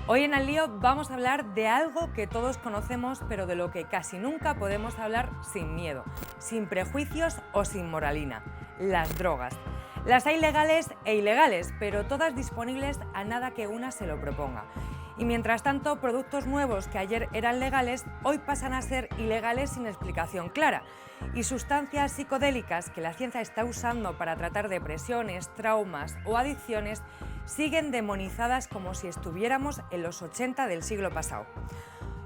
Hoy en Al Lío vamos a hablar de algo que todos conocemos, pero de lo que casi nunca podemos hablar sin miedo, sin prejuicios o sin moralina: las drogas. Las hay legales e ilegales, pero todas disponibles a nada que una se lo proponga. Y mientras tanto, productos nuevos que ayer eran legales, hoy pasan a ser ilegales sin explicación clara. Y sustancias psicodélicas que la ciencia está usando para tratar depresiones, traumas o adicciones siguen demonizadas como si estuviéramos en los 80 del siglo pasado.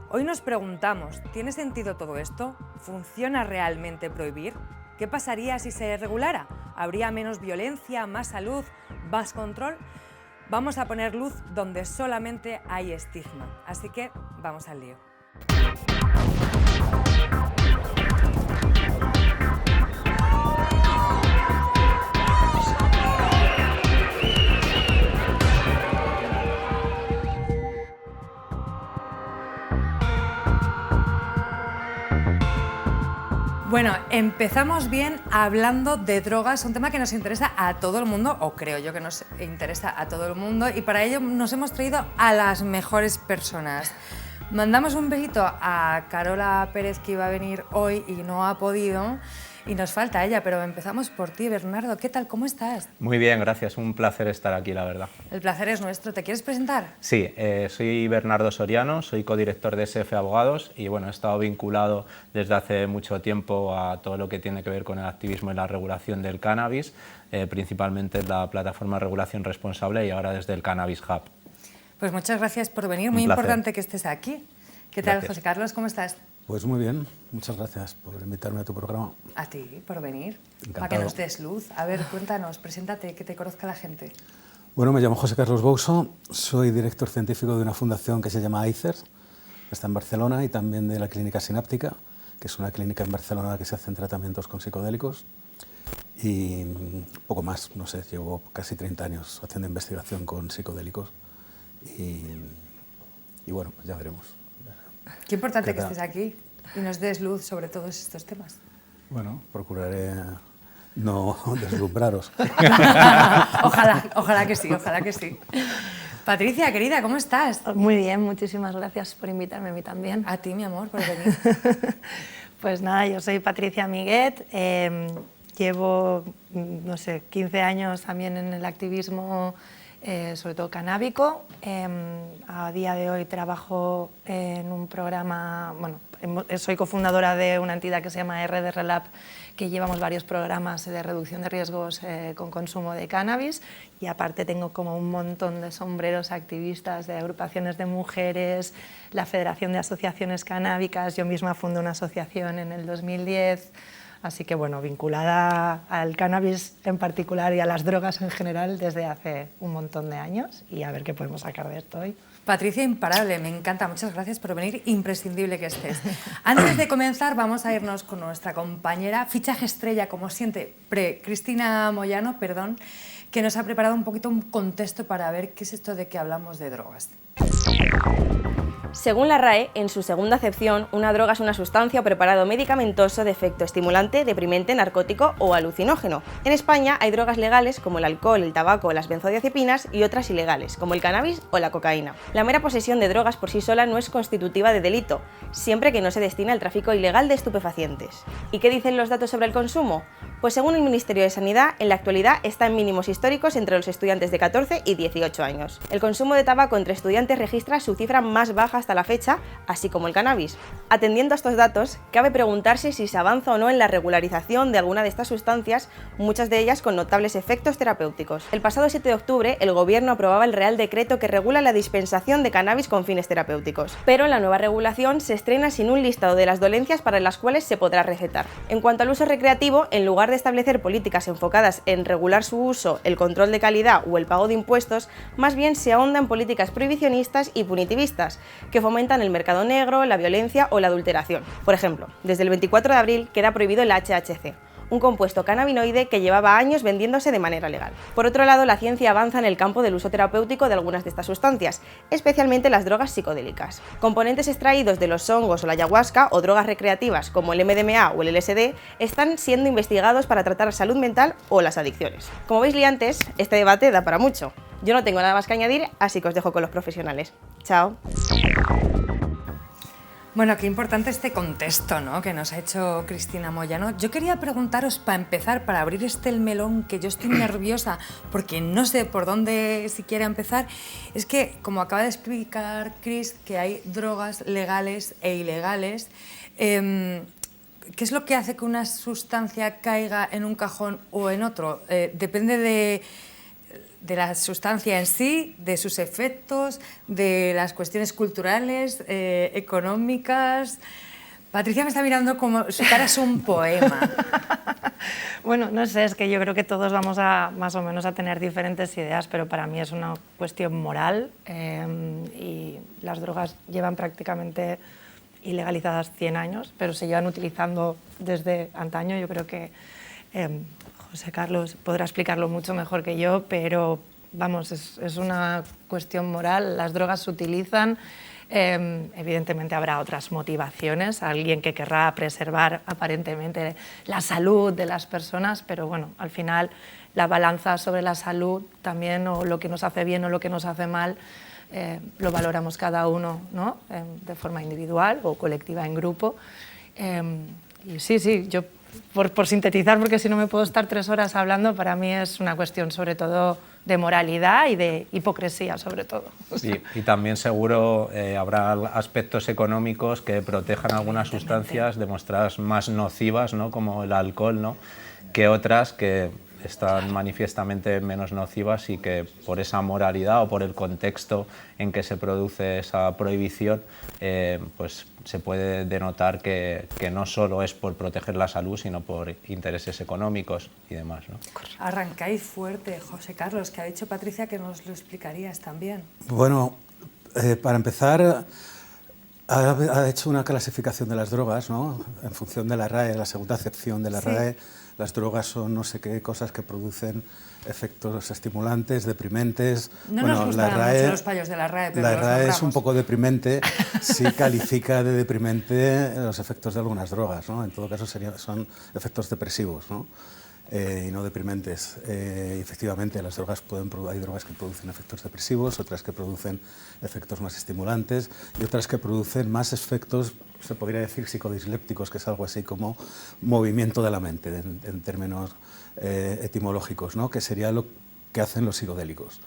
Hoy nos preguntamos, ¿tiene sentido todo esto? ¿Funciona realmente prohibir? ¿Qué pasaría si se regulara? ¿Habría menos violencia, más salud, más control? Vamos a poner luz donde solamente hay estigma. Así que vamos al lío. Bueno, empezamos bien hablando de drogas, un tema que nos interesa a todo el mundo, o creo yo que nos interesa a todo el mundo, y para ello nos hemos traído a las mejores personas. Mandamos un besito a Carola Pérez, que iba a venir hoy y no ha podido, y nos falta ella, pero empezamos por ti, Bernardo. ¿Qué tal? ¿Cómo estás? Muy bien, gracias. Un placer estar aquí, la verdad. El placer es nuestro. ¿Te quieres presentar? Sí, soy Bernardo Soriano, soy codirector de SF Abogados y bueno, he estado vinculado desde hace mucho tiempo a todo lo que tiene que ver con el activismo y la regulación del cannabis, principalmente la plataforma Regulación Responsable y ahora desde el Cannabis Hub. Pues muchas gracias por venir, muy importante que estés aquí. ¿Qué tal, José Carlos? ¿Cómo estás? Pues muy bien, muchas gracias por invitarme a tu programa. A ti, por venir, Encantado. para que nos des luz. A ver, cuéntanos, preséntate, que te conozca la gente. Bueno, me llamo José Carlos Bouso, soy director científico de una fundación que se llama AICER, que está en Barcelona, y también de la Clínica Sináptica, que es una clínica en Barcelona que se hacen tratamientos con psicodélicos. Y poco más, no sé, llevo casi 30 años haciendo investigación con psicodélicos y bueno, pues ya veremos. Qué importante que estés aquí y nos des luz sobre todos estos temas. Bueno, procuraré no deslumbraros. Ojalá que sí, ojalá que sí. Patricia, querida, ¿cómo estás? Muy bien, muchísimas gracias por invitarme a mí también. A ti, mi amor, por venir. Pues nada, yo soy Patricia Miguet, llevo, no sé, 15 años también en el activismo, sobre todo canábico. A día de hoy trabajo en un programa, bueno, soy cofundadora de una entidad que se llama RDR Lab, que llevamos varios programas de reducción de riesgos con consumo de cannabis, y aparte tengo como un montón de sombreros activistas de agrupaciones de mujeres, la Federación de Asociaciones Canábicas, yo misma fundé una asociación en el 2010, así que bueno, vinculada al cannabis en particular y a las drogas en general desde hace un montón de años, y a ver qué podemos sacar de esto hoy. Patricia, imparable, me encanta, muchas gracias por venir, imprescindible que estés. Antes de comenzar vamos a irnos con nuestra compañera, fichaje estrella como siempre, Cristina Moyano, que nos ha preparado un poquito un contexto para ver qué es esto de que hablamos de drogas. Según la RAE, en su segunda acepción, una droga es una sustancia o preparado medicamentoso de efecto estimulante, deprimente, narcótico o alucinógeno. En España hay drogas legales como el alcohol, el tabaco o las benzodiazepinas, y otras ilegales, como el cannabis o la cocaína. La mera posesión de drogas por sí sola no es constitutiva de delito, siempre que no se destine al tráfico ilegal de estupefacientes. ¿Y qué dicen los datos sobre el consumo? Pues según el Ministerio de Sanidad, en la actualidad está en mínimos históricos entre los estudiantes de 14 y 18 años. El consumo de tabaco entre estudiantes registra su cifra más baja hasta la fecha, así como el cannabis. Atendiendo a estos datos, cabe preguntarse si se avanza o no en la regularización de alguna de estas sustancias, muchas de ellas con notables efectos terapéuticos. El pasado 7 de octubre, el Gobierno aprobaba el Real Decreto que regula la dispensación de cannabis con fines terapéuticos, pero la nueva regulación se estrena sin un listado de las dolencias para las cuales se podrá recetar. En cuanto al uso recreativo, en lugar de establecer políticas enfocadas en regular su uso, el control de calidad o el pago de impuestos, más bien se ahonda en políticas prohibicionistas y punitivistas, que fomentan el mercado negro, la violencia o la adulteración. Por ejemplo, desde el 24 de abril queda prohibido el HHC, un compuesto cannabinoide que llevaba años vendiéndose de manera legal. Por otro lado, la ciencia avanza en el campo del uso terapéutico de algunas de estas sustancias, especialmente las drogas psicodélicas. Componentes extraídos de los hongos o la ayahuasca o drogas recreativas como el MDMA o el LSD están siendo investigados para tratar la salud mental o las adicciones. Como veis, liantes, este debate da para mucho. Yo no tengo nada más que añadir, así que os dejo con los profesionales. Chao. Bueno, qué importante este contexto, ¿no?, que nos ha hecho Cristina Moyano. Yo quería preguntaros, para empezar, para abrir el melón, que yo estoy nerviosa porque no sé por dónde siquiera empezar, es que, como acaba de explicar Cris, que hay drogas legales e ilegales, ¿qué es lo que hace que una sustancia caiga en un cajón o en otro? Depende de la sustancia en sí, de sus efectos, de las cuestiones culturales, económicas. Patricia me está mirando como su cara es un poema. Bueno, no sé, es que yo creo que todos vamos a más o menos a tener diferentes ideas, pero para mí es una cuestión moral y las drogas llevan prácticamente ilegalizadas 100 años, pero se llevan utilizando desde antaño. Yo creo que José Carlos podrá explicarlo mucho mejor que yo, pero vamos, es una cuestión moral. Las drogas se utilizan, evidentemente habrá otras motivaciones, alguien que querrá preservar aparentemente la salud de las personas, pero bueno, al final la balanza sobre la salud también, o lo que nos hace bien o lo que nos hace mal, lo valoramos cada uno, ¿no?, de forma individual o colectiva en grupo. Y sí, yo por sintetizar, porque si no me puedo estar 3 horas hablando, para mí es una cuestión sobre todo de moralidad y de hipocresía, sobre todo. Sí, y también seguro habrá aspectos económicos que protejan algunas sustancias demostradas más nocivas, ¿no?, como el alcohol, ¿no?, que otras que están manifiestamente menos nocivas y que por esa moralidad o por el contexto en que se produce esa prohibición, pues se puede denotar que no solo es por proteger la salud, sino por intereses económicos y demás, ¿no? Arrancáis fuerte, José Carlos, que ha dicho Patricia que nos lo explicarías también. Bueno, para empezar, ha hecho una clasificación de las drogas, ¿no?, en función de la RAE, la segunda acepción de la RAE. Las drogas son no sé qué cosas que producen efectos estimulantes, deprimentes. No nos gustan mucho los fallos de la RAE, pero la los RAE nombramos. es un poco deprimente, sí califica de deprimente los efectos de algunas drogas, ¿no? En todo caso son efectos depresivos, ¿no?, y no deprimentes. Efectivamente, hay drogas que producen efectos depresivos, otras que producen efectos más estimulantes y otras que producen más efectos, se podría decir, psicodislépticos, que es algo así como movimiento de la mente, en términos etimológicos, ¿no?, que sería lo que hacen los psicodélicos.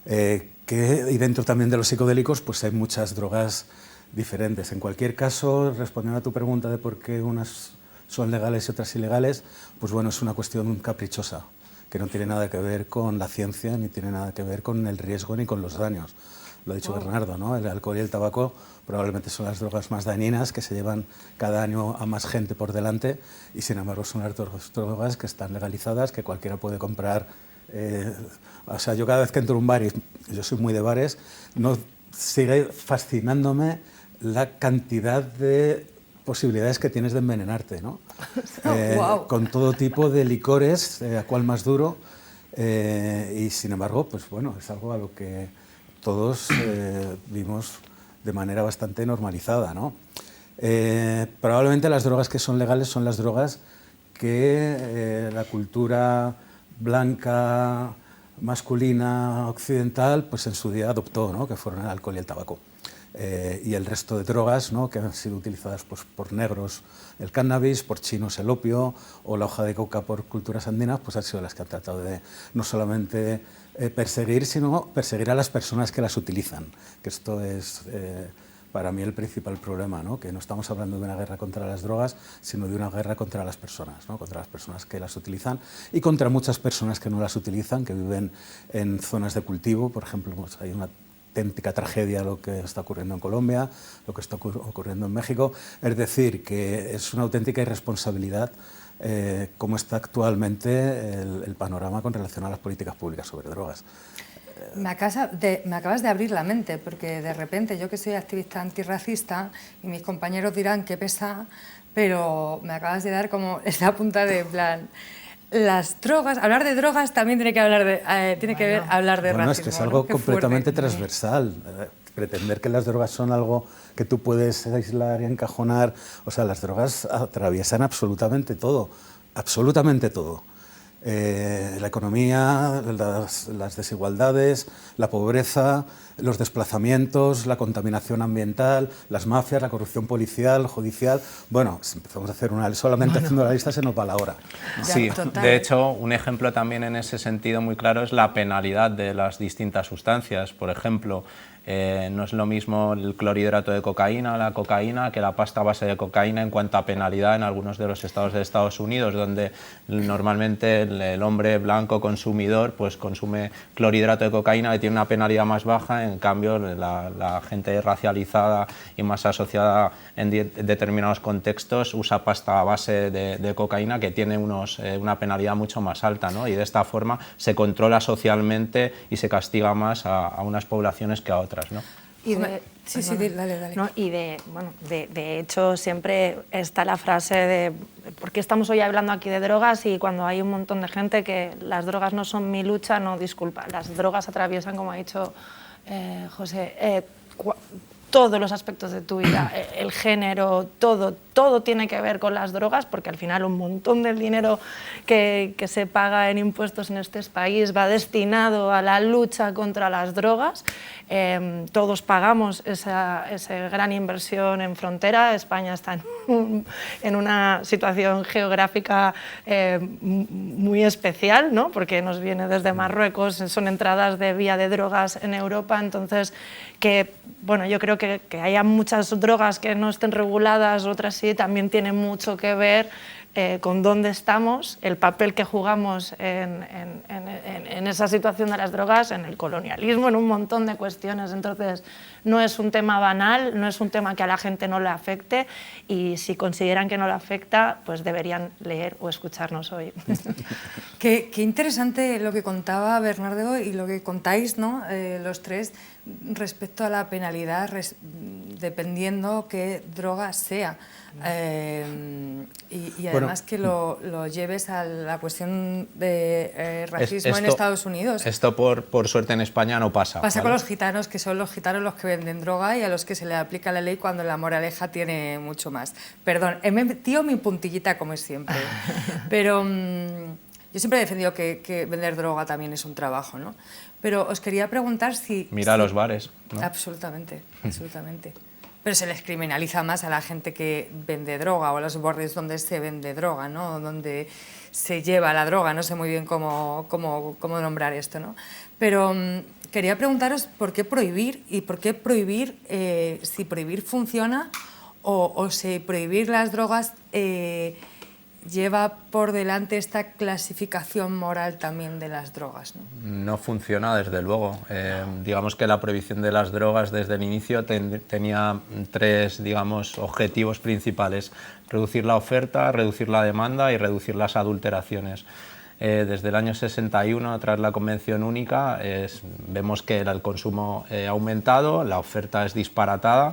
Y dentro también de los psicodélicos pues hay muchas drogas diferentes. En cualquier caso, respondiendo a tu pregunta de por qué unas son legales y otras ilegales, pues bueno, es una cuestión caprichosa, que no tiene nada que ver con la ciencia, ni tiene nada que ver con el riesgo ni con los daños. Lo ha dicho Bernardo, ¿no? El alcohol y el tabaco probablemente son las drogas más dañinas, que se llevan cada año a más gente por delante, y sin embargo son las drogas que están legalizadas, que cualquiera puede comprar. O sea, yo cada vez que entro a un bar, y yo soy muy de bares, sigue fascinándome la cantidad de posibilidades que tienes de envenenarte, ¿no? Wow. Con todo tipo de licores, a cuál más duro, y sin embargo, pues bueno, es algo a lo que todos vimos de manera bastante normalizada, ¿no? Probablemente las drogas que son legales son las drogas que la cultura blanca, masculina, occidental, pues en su día adoptó, ¿no?, que fueron el alcohol y el tabaco. Y el resto de drogas, ¿no?, que han sido utilizadas pues, por negros el cannabis, por chinos el opio o la hoja de coca por culturas andinas, pues han sido las que han tratado de no solamente perseguir, sino perseguir a las personas que las utilizan, que esto es para mí el principal problema, ¿no?, que no estamos hablando de una guerra contra las drogas, sino de una guerra contra las personas, ¿no?, contra las personas que las utilizan y contra muchas personas que no las utilizan, que viven en zonas de cultivo. Por ejemplo, pues hay una auténtica tragedia lo que está ocurriendo en Colombia, lo que está ocurriendo en México. Es decir, que es una auténtica irresponsabilidad cómo está actualmente el panorama con relación a las políticas públicas sobre drogas. Me acabas de abrir la mente, porque de repente yo, que soy activista antirracista, y mis compañeros dirán que pesa, pero me acabas de dar como esta punta de plan... Las drogas, hablar de drogas también tiene que hablar de, tiene que ver hablar de racismo. Es que es algo ¿no? completamente transversal. Pretender que las drogas son algo que tú puedes aislar y encajonar, o sea, las drogas atraviesan absolutamente todo, absolutamente todo. La economía, las desigualdades, la pobreza, los desplazamientos, la contaminación ambiental, las mafias, la corrupción policial, judicial. Bueno, si empezamos a hacer solamente haciendo la lista se nos va la hora, ¿no? Sí, de hecho, un ejemplo también en ese sentido muy claro es la penalidad de las distintas sustancias. Por ejemplo, no es lo mismo el clorhidrato de cocaína, la cocaína, que la pasta base de cocaína en cuanto a penalidad en algunos de los estados de Estados Unidos, donde normalmente el hombre blanco consumidor pues consume clorhidrato de cocaína que tiene una penalidad más baja, en cambio la gente racializada y más asociada en determinados contextos usa pasta base de cocaína que tiene una penalidad mucho más alta, ¿no? Y de esta forma se controla socialmente y se castiga más a unas poblaciones que a otras. ¿No? Y dale. ¿No? Y de hecho siempre está la frase de ¿por qué estamos hoy hablando aquí de drogas? Y cuando hay un montón de gente que las drogas no son mi lucha, no, disculpa, las drogas atraviesan, como ha dicho José, todos los aspectos de tu vida, el género, todo tiene que ver con las drogas, porque al final un montón del dinero que se paga en impuestos en este país va destinado a la lucha contra las drogas. Todos pagamos esa gran inversión en frontera. España está en una situación geográfica muy especial, ¿no? Porque nos viene desde Marruecos, son entradas de vía de drogas en Europa, entonces bueno, yo creo que haya muchas drogas que no estén reguladas, otras sí, también tiene mucho que ver con dónde estamos, el papel que jugamos en esa situación de las drogas, en el colonialismo, en un montón de cuestiones. Entonces, no es un tema banal, no es un tema que a la gente no le afecte, y si consideran que no le afecta, pues deberían leer o escucharnos hoy. Qué interesante lo que contaba Bernardo y lo que contáis, ¿no? Los tres, respecto a la penalidad, dependiendo qué droga sea. Y además que lo lleves a la cuestión de racismo en Estados Unidos. Esto por suerte en España no pasa. Pasa, ¿vale? con los gitanos, que son los gitanos los que venden droga y a los que se le aplica la ley cuando la moraleja tiene mucho más. Perdón, he metido mi puntillita como es siempre. Pero yo siempre he defendido que vender droga también es un trabajo, ¿no? Pero os quería preguntar si... Mira los bares, ¿no? Absolutamente, absolutamente. Pero se les criminaliza más a la gente que vende droga, o a los bordes donde se vende droga, ¿no? Donde se lleva la droga, no sé muy bien cómo nombrar esto, ¿no? Pero quería preguntaros por qué prohibir, y por qué prohibir, si prohibir funciona, o si prohibir las drogas lleva por delante esta clasificación moral también de las drogas, ¿no? No funciona, desde luego. Digamos que la prohibición de las drogas desde el inicio tenía tres, digamos, objetivos principales: reducir la oferta, reducir la demanda y reducir las adulteraciones. Desde el año 61, tras la Convención Única, vemos que el consumo ha aumentado, la oferta es disparatada,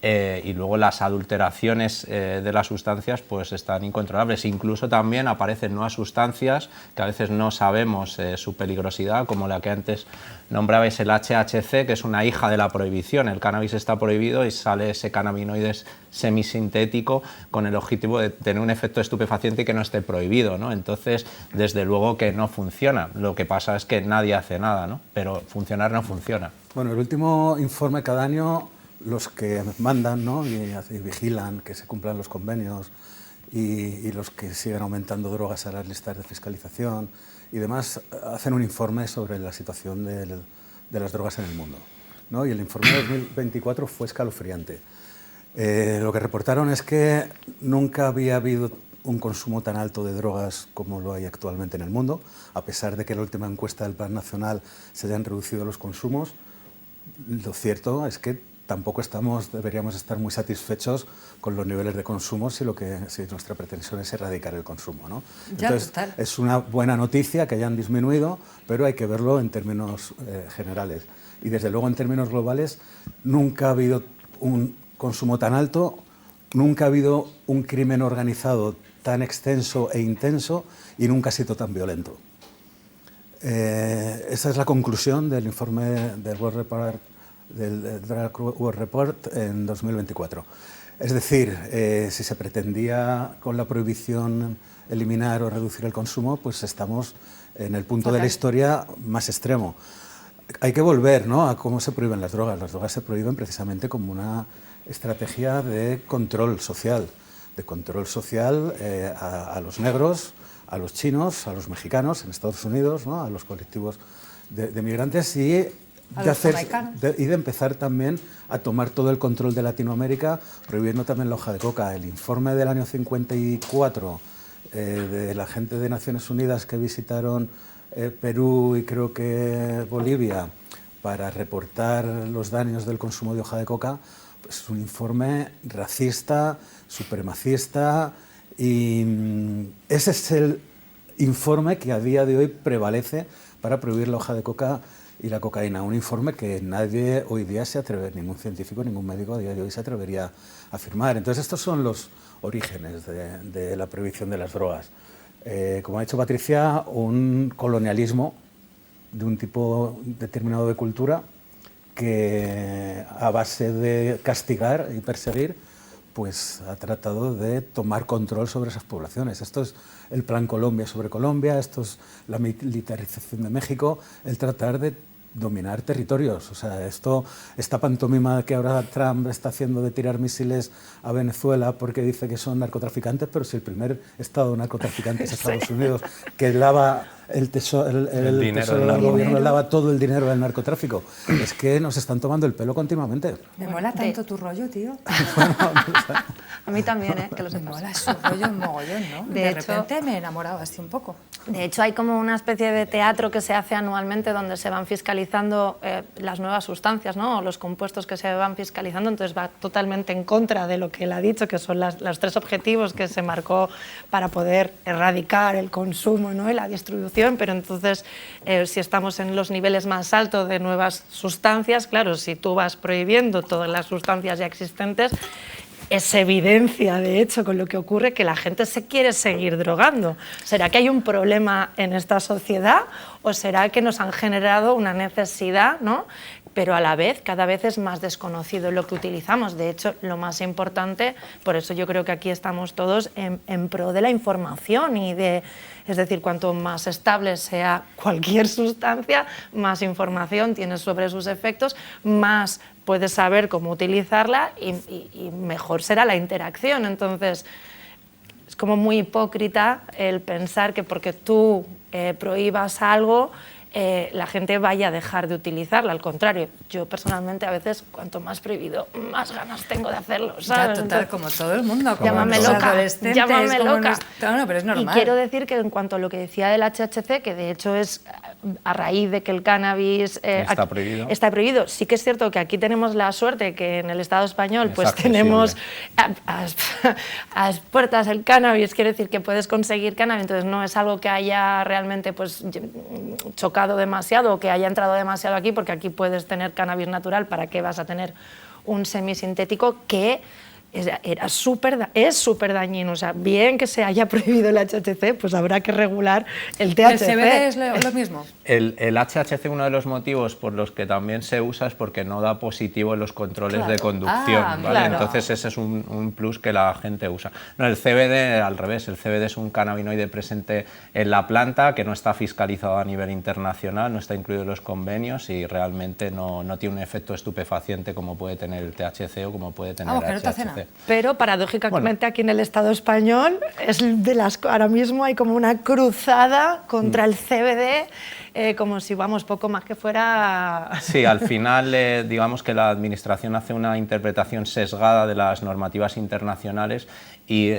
y luego las adulteraciones de las sustancias pues están incontrolables. Incluso también aparecen nuevas sustancias que a veces no sabemos su peligrosidad, como la que antes nombrabais, el HHC, que es una hija de la prohibición. El cannabis está prohibido y sale ese cannabinoide semisintético con el objetivo de tener un efecto estupefaciente y que no esté prohibido, ¿no? Entonces, desde luego que no funciona. Lo que pasa es que nadie hace nada, ¿no? Pero funcionar no funciona. Bueno, el último informe cada año, los que mandan, ¿no? y vigilan que se cumplan los convenios, y los que siguen aumentando drogas a las listas de fiscalización y demás, hacen un informe sobre la situación de las drogas en el mundo, ¿no? Y el informe de 2024 fue escalofriante. Lo que reportaron es que nunca había habido un consumo tan alto de drogas como lo hay actualmente en el mundo, a pesar de que en la última encuesta del Plan Nacional se hayan reducido los consumos. Lo cierto es que tampoco deberíamos estar muy satisfechos con los niveles de consumo si nuestra pretensión es erradicar el consumo, ¿no? Entonces, es una buena noticia que hayan disminuido, pero hay que verlo en términos generales. Y desde luego en términos globales nunca ha habido un consumo tan alto nunca ha habido un crimen organizado tan extenso e intenso y nunca ha sido tan violento. Esa es la conclusión del informe del Drug War Report en 2024. Es decir, si se pretendía con la prohibición eliminar o reducir el consumo, pues estamos en el punto de la historia más extremo. Hay que volver, ¿no?, a cómo se prohíben las drogas. Las drogas se prohíben precisamente como una estrategia de control social a los negros, a los chinos, a los mexicanos en Estados Unidos, ¿no?, a los colectivos de migrantes y de empezar también a tomar todo el control de Latinoamérica, prohibiendo también la hoja de coca. El informe del año 54 de la gente de Naciones Unidas que visitaron Perú y creo que Bolivia para reportar los daños del consumo de hoja de coca, pues es un informe racista, supremacista, y ese es el informe que a día de hoy prevalece para prohibir la hoja de coca y la cocaína. Un informe que nadie hoy día se atreve, ningún científico, ningún médico a día de hoy se atrevería a firmar. Entonces estos son los orígenes de la prohibición de las drogas. Como ha dicho Patricia, un colonialismo de un tipo determinado de cultura que a base de castigar y perseguir pues ha tratado de tomar control sobre esas poblaciones. Esto es el Plan Colombia sobre Colombia, esto es la militarización de México, el tratar de dominar territorios. O sea, esta pantomima que ahora Trump está haciendo de tirar misiles a Venezuela porque dice que son narcotraficantes, pero si el primer estado narcotraficante es Estados Unidos, que lava el dinero del gobierno, lava todo el dinero del narcotráfico. Es que nos están tomando el pelo continuamente. Me mola tanto tu rollo, tío. Bueno, A mí también, que lo Me sepas. mola su rollo un mogollón, ¿no? De hecho, repente me he enamorado así un poco. De hecho, hay como una especie de teatro que se hace anualmente donde se van fiscalizando las nuevas sustancias, ¿no?, o los compuestos que se van fiscalizando, entonces va totalmente en contra de lo que él ha dicho, que son los 3 objetivos que se marcó para poder erradicar el consumo, ¿no?, y la distribución, pero entonces si estamos en los niveles más altos de nuevas sustancias, claro, si tú vas prohibiendo todas las sustancias ya existentes, es evidencia, de hecho, con lo que ocurre que la gente se quiere seguir drogando. ¿Será que hay un problema en esta sociedad o será que nos han generado una necesidad, ¿no?, pero a la vez cada vez es más desconocido lo que utilizamos? De hecho, lo más importante, por eso yo creo que aquí estamos todos en pro de la información y es decir, cuanto más estable sea cualquier sustancia, más información tienes sobre sus efectos, más puedes saber cómo utilizarla y mejor será la interacción. Entonces, es como muy hipócrita el pensar que porque tú prohíbas algo, la gente vaya a dejar de utilizarla. Al contrario, yo personalmente a veces cuanto más prohibido, más ganas tengo de hacerlo, ¿sabes? Ya, total, como todo el mundo. Como Llámame los loca, adolescentes, llámame como loca. No, pero es normal. Y quiero decir que en cuanto a lo que decía del HHC, que de hecho es a raíz de que el cannabis Está prohibido. Está prohibido. Sí que es cierto que aquí tenemos la suerte que en el Estado español Es pues accesible. tenemos a las puertas el cannabis, quiere decir que puedes conseguir cannabis, entonces no es algo que haya realmente pues chocado demasiado o que haya entrado demasiado aquí, porque aquí puedes tener cannabis natural. ¿Para qué vas a tener un semisintético que es súper dañino? O sea, bien que se haya prohibido el HHC, pues habrá que regular el THC. ¿El CBD es lo mismo? El HHC, uno de los motivos por los que también se usa es porque no da positivo en los controles Claro. de conducción, Ah, ¿vale? claro. Entonces ese es un plus que la gente usa. No, el CBD al revés, el CBD es un cannabinoide presente en la planta que no está fiscalizado a nivel internacional, no está incluido en los convenios y realmente no tiene un efecto estupefaciente como puede tener el THC o como puede tener que el no te hace HHC. nada. Pero paradójicamente aquí en el Estado español ahora mismo hay como una cruzada contra el CBD, como si poco más que fuera... Sí, al final digamos que la Administración hace una interpretación sesgada de las normativas internacionales y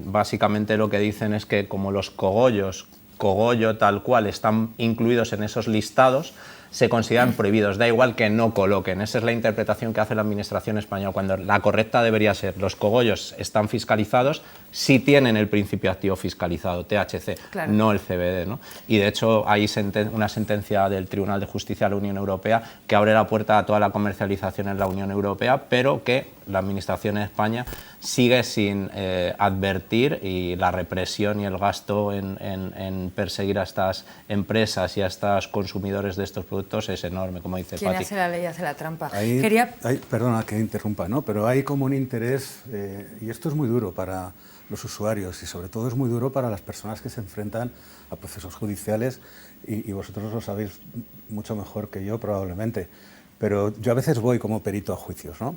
básicamente lo que dicen es que como los cogollo tal cual están incluidos en esos listados, se consideran prohibidos, da igual que no coloquen. Esa es la interpretación que hace la Administración española, cuando la correcta debería ser: los cogollos están fiscalizados si tienen el principio activo fiscalizado, THC, Claro. no el CBD, ¿no? Y de hecho hay una sentencia del Tribunal de Justicia de la Unión Europea que abre la puerta a toda la comercialización en la Unión Europea, pero que la Administración en España sigue sin advertir, y la represión y el gasto en perseguir a estas empresas y a estos consumidores de estos productos es enorme, como dice Quien Pati. hace la ley hace la trampa. Perdona que interrumpa, ¿no? Pero hay como un interés, y esto es muy duro para los usuarios y sobre todo es muy duro para las personas que se enfrentan a procesos judiciales, y vosotros lo sabéis mucho mejor que yo probablemente, pero yo a veces voy como perito a juicios, ¿no?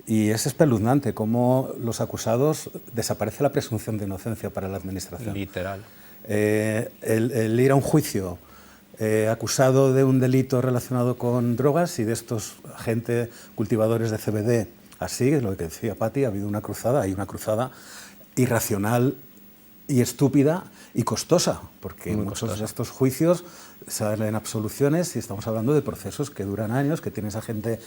Y es espeluznante cómo los acusados desaparece la presunción de inocencia para la administración. Literal. El ir a un juicio acusado de un delito relacionado con drogas y de estos gente cultivadores de CBD, así es lo que decía Pati, ha habido una cruzada, hay una cruzada irracional y estúpida y costosa, porque muchos de estos juicios salen absoluciones y estamos hablando de procesos que duran años, que tienes a gente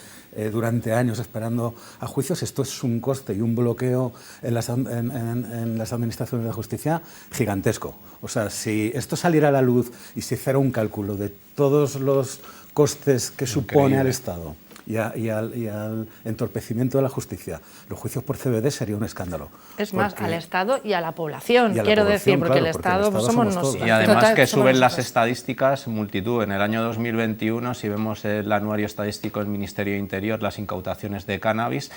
durante años esperando a juicios. Esto es un coste y un bloqueo en las administraciones de justicia gigantesco. O sea, si esto saliera a la luz y se hiciera un cálculo de todos los costes que supone al Estado y al entorpecimiento de la justicia, los juicios por CBD sería un escándalo. Es más, al Estado y a la población, quiero quiero decir, porque claro, el Estado somos nosotros. Y además Total, que somos suben las nosotros. estadísticas multitud. En el año 2021, si vemos el anuario estadístico del Ministerio de Interior, las incautaciones de cannabis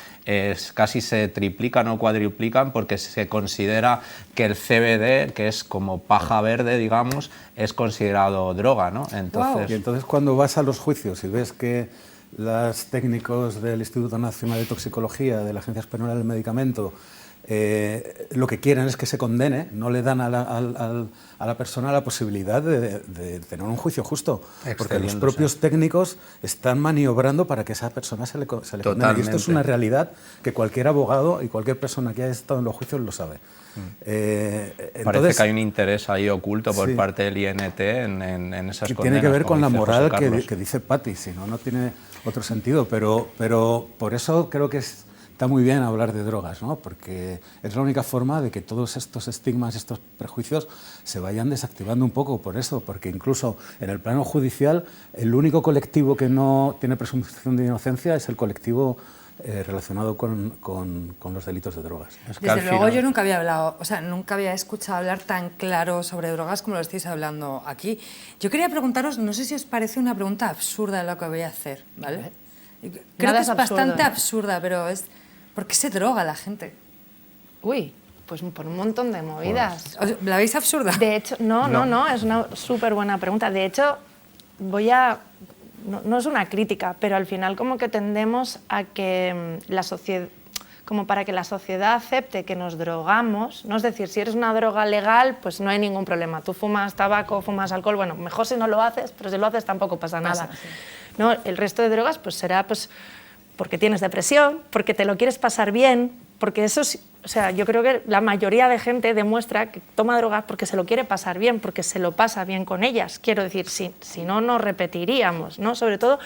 casi se triplican o cuadruplican, porque se considera que el CBD, que es como paja verde, digamos, es considerado droga, ¿no? Entonces, Y entonces cuando vas a los juicios y ves que los técnicos del Instituto Nacional de Toxicología, de la Agencia Española del Medicamento, lo que quieren es que se condene, no le dan a la persona la posibilidad de tener un juicio justo, porque los propios técnicos están maniobrando para que esa persona se le condene. Y esto es una realidad que cualquier abogado y cualquier persona que haya estado en los juicios lo sabe. Parece que hay un interés ahí oculto por parte del INT en esas que condenas. tiene que ver con la dice moral José Carlos. que dice Pati, si no, no tiene otro sentido. Pero por eso creo que está muy bien hablar de drogas, ¿no? Porque es la única forma de que todos estos estigmas, estos prejuicios se vayan desactivando un poco. Por eso, porque incluso en el plano judicial, el único colectivo que no tiene presunción de inocencia es el colectivo relacionado con los delitos de drogas. Es que Desde al luego final- yo nunca había hablado, o sea, nunca había escuchado hablar tan claro sobre drogas como lo estáis hablando aquí. Yo quería preguntaros, no sé si os parece una pregunta absurda lo que voy a hacer, ¿vale? Creo Nada que es es bastante absurdo, ¿eh? absurda, pero es ¿por qué se droga la gente? Uy, pues por un montón de movidas. ¿La veis absurda? De hecho, no, es una súper buena pregunta. De hecho, no es una crítica, pero al final como que tendemos a que la sociedad, como para que la sociedad acepte que nos drogamos, ¿no? Es decir, si eres una droga legal, pues no hay ningún problema. Tú fumas tabaco, fumas alcohol, bueno, mejor si no lo haces, pero si lo haces tampoco pasa nada. sí. ¿No? El resto de drogas pues será pues porque tienes depresión, porque te lo quieres pasar bien, porque eso es, o sea, yo creo que la mayoría de gente demuestra que toma drogas porque se lo quiere pasar bien, porque se lo pasa bien con ellas. Quiero decir, si no, no repetiríamos, ¿no? Sobre todo,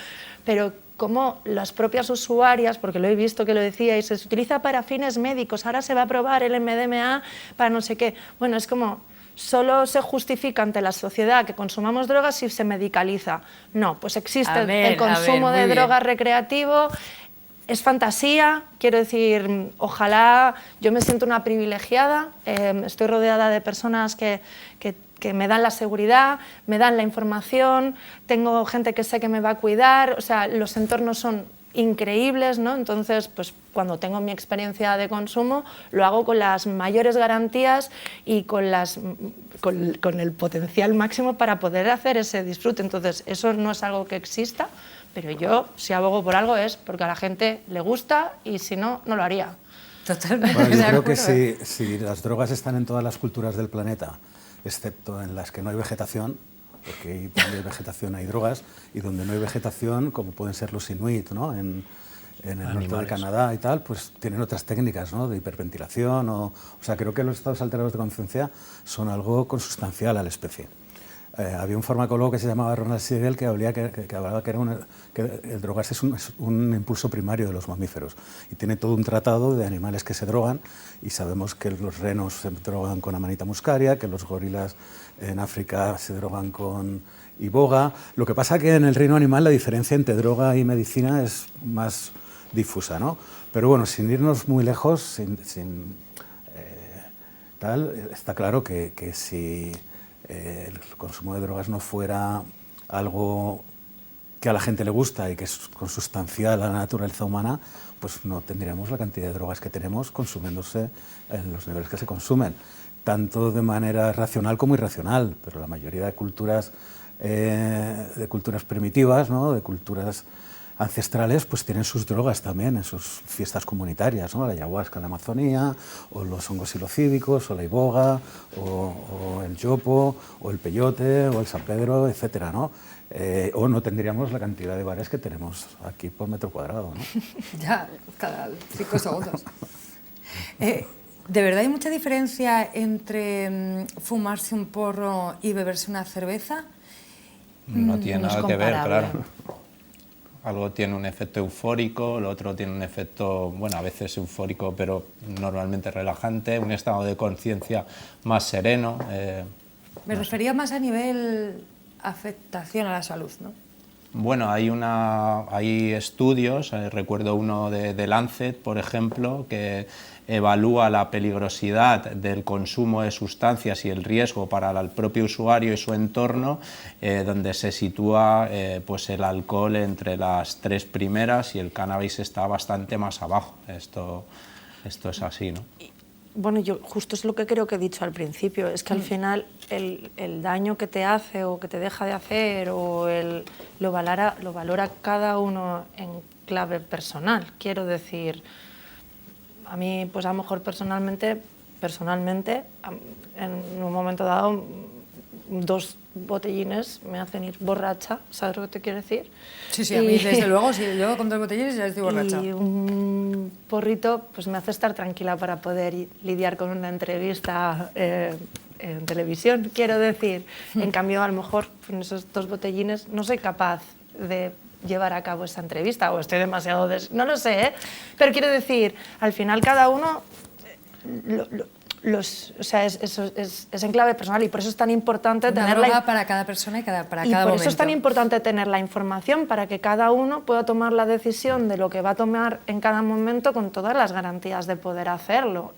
pero como las propias usuarias, porque lo he visto que lo decíais, se utiliza para fines médicos, ahora se va a probar el MDMA para no sé qué. Bueno, es como solo se justifica ante la sociedad que consumamos drogas si se medicaliza. No, pues existe el consumo de drogas recreativo. Es fantasía, quiero decir, ojalá, yo me siento una privilegiada, estoy rodeada de personas que me dan la seguridad, me dan la información, tengo gente que sé que me va a cuidar, o sea, los entornos son increíbles, ¿no? Entonces, pues cuando tengo mi experiencia de consumo, lo hago con las mayores garantías y con el potencial máximo para poder hacer ese disfrute. Entonces, eso no es algo que exista, pero yo, si abogo por algo, es porque a la gente le gusta y si no, no lo haría. Totalmente. Bueno, yo de creo que acuerdo. si las drogas están en todas las culturas del planeta, excepto en las que no hay vegetación, porque donde hay vegetación hay drogas, y donde no hay vegetación, como pueden ser los inuit, ¿no? En el norte de Canadá y tal, pues tienen otras técnicas, ¿no? De hiperventilación. O sea, creo que los estados alterados de conciencia son algo consustancial a la especie. Había un farmacólogo que se llamaba Ronald Siegel que hablaba que el drogarse es un impulso primario de los mamíferos, y tiene todo un tratado de animales que se drogan, y sabemos que los renos se drogan con amanita muscaria, que los gorilas en África se drogan con iboga. Lo que pasa que en el reino animal la diferencia entre droga y medicina es más difusa, ¿no? Pero bueno, sin irnos muy lejos, está claro que si el consumo de drogas no fuera algo que a la gente le gusta y que es consustancial a la naturaleza humana, pues no tendríamos la cantidad de drogas que tenemos consumiéndose en los niveles que se consumen, tanto de manera racional como irracional, pero la mayoría de culturas primitivas, ¿no? De culturas ancestrales, pues tienen sus drogas también en sus fiestas comunitarias, ¿no? La ayahuasca en la Amazonía, o los hongos psilocíbicos, o la iboga, o el yopo, o el peyote, o el San Pedro, etcétera, ¿no? O no tendríamos la cantidad de bares que tenemos aquí por metro cuadrado, ¿no? Ya, cada 5 segundos. ¿De verdad hay mucha diferencia entre fumarse un porro y beberse una cerveza? No tiene No es nada que ver, comparable. claro. Algo tiene un efecto eufórico, lo otro tiene un efecto, bueno, a veces eufórico, pero normalmente relajante, un estado de conciencia más sereno. Me refería más a nivel afectación a la salud, ¿no? Bueno, hay estudios, recuerdo uno de Lancet, por ejemplo, que evalúa la peligrosidad del consumo de sustancias y el riesgo para el propio usuario y su entorno, donde se sitúa pues el alcohol entre las 3 primeras y el cannabis está bastante más abajo. Esto es así, ¿no? Bueno, yo justo es lo que creo que he dicho al principio, es que al final el daño que te hace o que te deja de hacer o lo valora cada uno en clave personal. Quiero decir, a mí, pues a lo mejor personalmente, en un momento dado, 2 botellines me hacen ir borracha, ¿sabes lo que te quiero decir? Sí, a mí desde luego, si yo con 2 botellines ya estoy borracha. Y un porrito pues me hace estar tranquila para poder lidiar con una entrevista en televisión, quiero decir. En cambio, a lo mejor con esos 2 botellines no soy capaz de llevar a cabo esa entrevista o estoy demasiado... no lo sé, ¿eh? Pero quiero decir, al final cada uno... o sea, es en clave personal y por eso es tan importante Una tener droga para cada persona y para cada momento. por eso es tan importante tener la información para que cada uno pueda tomar la decisión de lo que va a tomar en cada momento con todas las garantías de poder hacerlo.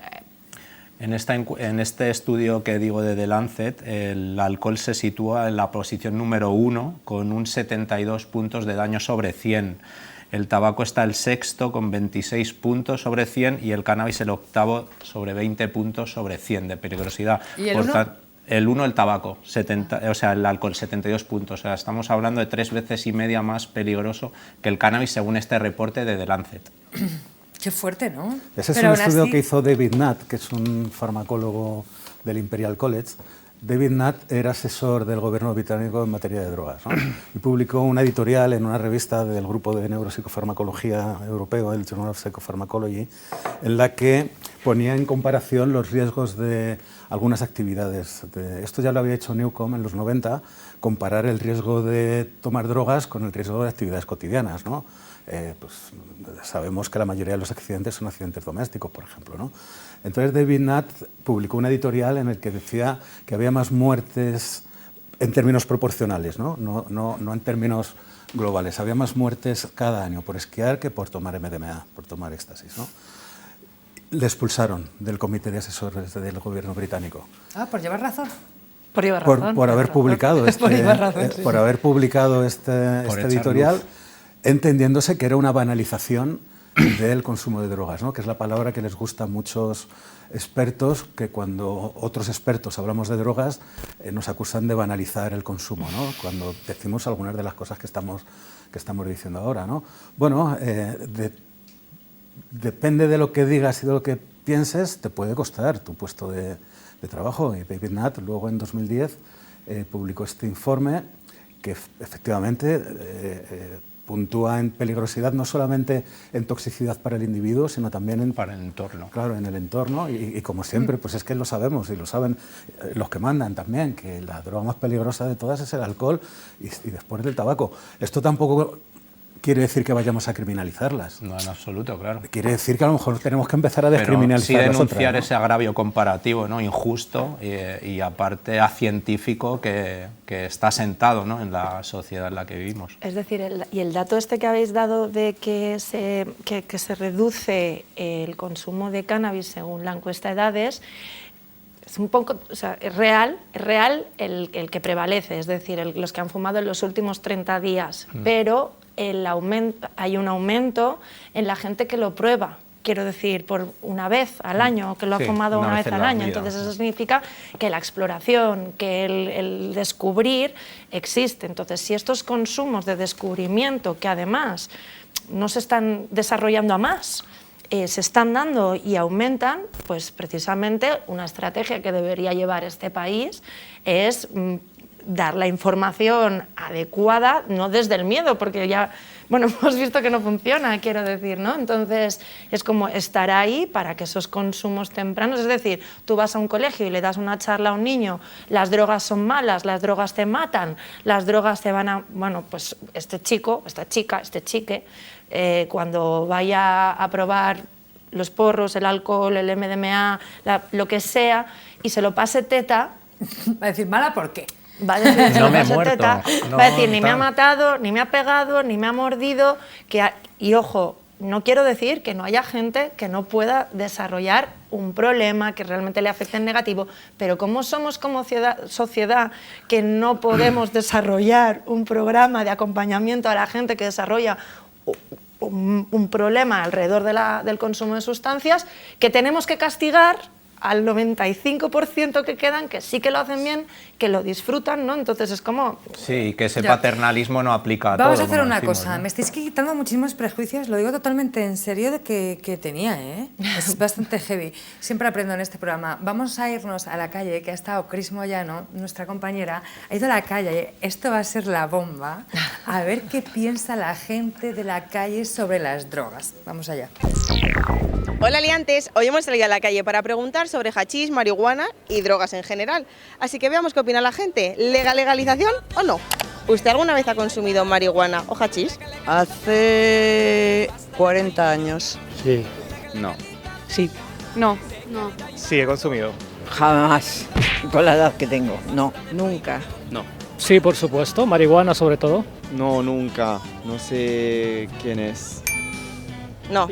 En este estudio que digo de The Lancet, el alcohol se sitúa en la posición número 1 con un 72 puntos de daño sobre 100. El tabaco está el 6º con 26 puntos sobre 100 y el cannabis el 8º sobre 20 puntos sobre 100 de peligrosidad. ¿Y el 1? El 1 el tabaco, o sea, el alcohol, 72 puntos. O sea, estamos hablando de 3 veces y media más peligroso que el cannabis según este reporte de The Lancet. Qué fuerte, ¿no? Ese es Pero un aún estudio así... que hizo David Nutt, que es un farmacólogo del Imperial College. David Nutt era asesor del gobierno británico en materia de drogas, ¿no? Y publicó una editorial en una revista del grupo de neuropsicofarmacología europeo, el Journal of Psychopharmacology, en la que ponía en comparación los riesgos de algunas actividades. Esto ya lo había hecho Newcomb en los 90, comparar el riesgo de tomar drogas con el riesgo de actividades cotidianas, ¿no? Pues sabemos que la mayoría de los accidentes son accidentes domésticos, por ejemplo, ¿no? Entonces David Nutt publicó una editorial en el que decía que había más muertes en términos proporcionales, ¿no? No en términos globales. Había más muertes cada año por esquiar que por tomar MDMA, por tomar éxtasis, ¿no? Le expulsaron del comité de asesores del gobierno británico. Ah, por llevar razón. Por llevar razón. Por haber publicado este editorial, entendiéndose que era una banalización del consumo de drogas, ¿no? Que es la palabra que les gusta a muchos expertos, que cuando otros expertos hablamos de drogas nos acusan de banalizar el consumo, ¿no? Cuando decimos algunas de las cosas que estamos diciendo ahora, ¿no? Bueno, depende de lo que digas y de lo que pienses, te puede costar tu puesto de trabajo. Y David Nutt luego en 2010 publicó este informe que efectivamente puntúa en peligrosidad no solamente en toxicidad para el individuo, sino también para el entorno. Claro, en el entorno y como siempre, pues es que lo sabemos y lo saben los que mandan también, que la droga más peligrosa de todas es el alcohol y después del tabaco. Esto tampoco quiere decir que vayamos a criminalizarlas. No, en absoluto, claro. Quiere decir que a lo mejor tenemos que empezar a Pero descriminalizar sí las denunciar otras, ¿no? ese agravio comparativo, ¿no? Injusto y aparte acientífico que está sentado, ¿no? En la sociedad en la que vivimos. Es decir, y el dato este que habéis dado de que se reduce el consumo de cannabis según la encuesta de edades, es un poco, o sea, es real el que prevalece, es decir, los que han fumado en los últimos 30 días, pero hay un aumento en la gente que lo prueba. Quiero decir, por una vez al año, que lo ha fumado una vez al año. Entonces eso significa que la exploración, que el descubrir existe. Entonces, si estos consumos de descubrimiento, que además no se están desarrollando a más, se están dando y aumentan, pues precisamente una estrategia que debería llevar este país es dar la información adecuada, no desde el miedo, porque ya, bueno, hemos visto que no funciona, quiero decir, ¿no? Entonces, es como estar ahí para que esos consumos tempranos, es decir, tú vas a un colegio y le das una charla a un niño, las drogas son malas, las drogas te matan, las drogas te van a... Bueno, pues este chico, esta chica, este chique, cuando vaya a probar los porros, el alcohol, el MDMA, lo que sea, y se lo pase teta... Va a decir, ¿mala por qué? Va a decir, No me he muerto. va a decir, ni me ha matado, ni me ha pegado, ni me ha mordido. Y ojo, no quiero decir que no haya gente que no pueda desarrollar un problema que realmente le afecte en negativo, pero como somos como sociedad que no podemos desarrollar un programa de acompañamiento a la gente que desarrolla un problema alrededor del consumo de sustancias, que tenemos que castigar al 95% que quedan, que sí que lo hacen bien, que lo disfrutan, ¿no? Entonces es como... Sí, que ese paternalismo no aplica a todo. Vamos a hacer como una decimos, cosa, ¿no? me estáis quitando muchísimos prejuicios, lo digo totalmente en serio de que tenía, ¿eh? Es bastante heavy. Siempre aprendo en este programa. Vamos a irnos a la calle, que ha estado Cris Moyano, nuestra compañera, ha ido a la calle, esto va a ser la bomba, a ver qué piensa la gente de la calle sobre las drogas. Vamos allá. Hola liantes, hoy hemos salido a la calle para preguntar sobre hachís, marihuana y drogas en general. Así que veamos qué opina la gente. ¿Legalización o no? ¿Usted alguna vez ha consumido marihuana o hachís? Hace 40 años. Sí. No. Sí. No. No. Sí, he consumido. Jamás. Con la edad que tengo. No. Nunca. No. Sí, por supuesto, marihuana sobre todo. No, nunca. No sé quién es. No.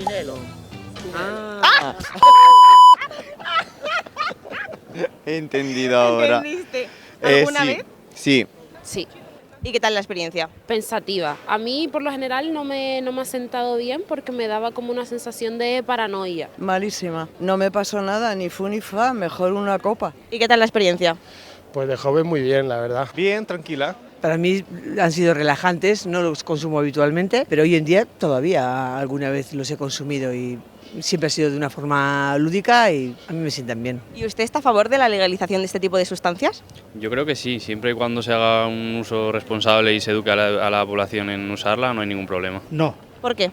He entendido ahora. ¿Entendiste? ¿Alguna sí. vez? Sí. Sí, ¿Y qué tal la experiencia? pensativa. A mí, por lo general, no me ha sentado bien porque me daba como una sensación de paranoia. Malísima. No me pasó nada, ni fu ni fa. Mejor una copa. ¿Y qué tal la experiencia? Pues de joven muy bien, la verdad. Bien, tranquila. Para mí han sido relajantes, no los consumo habitualmente, pero hoy en día todavía alguna vez los he consumido y siempre ha sido de una forma lúdica y a mí me sientan bien. ¿Y usted está a favor de la legalización de este tipo de sustancias? Yo creo que sí, siempre y cuando se haga un uso responsable y se eduque a la población en usarla, no hay ningún problema. No, ¿Por qué?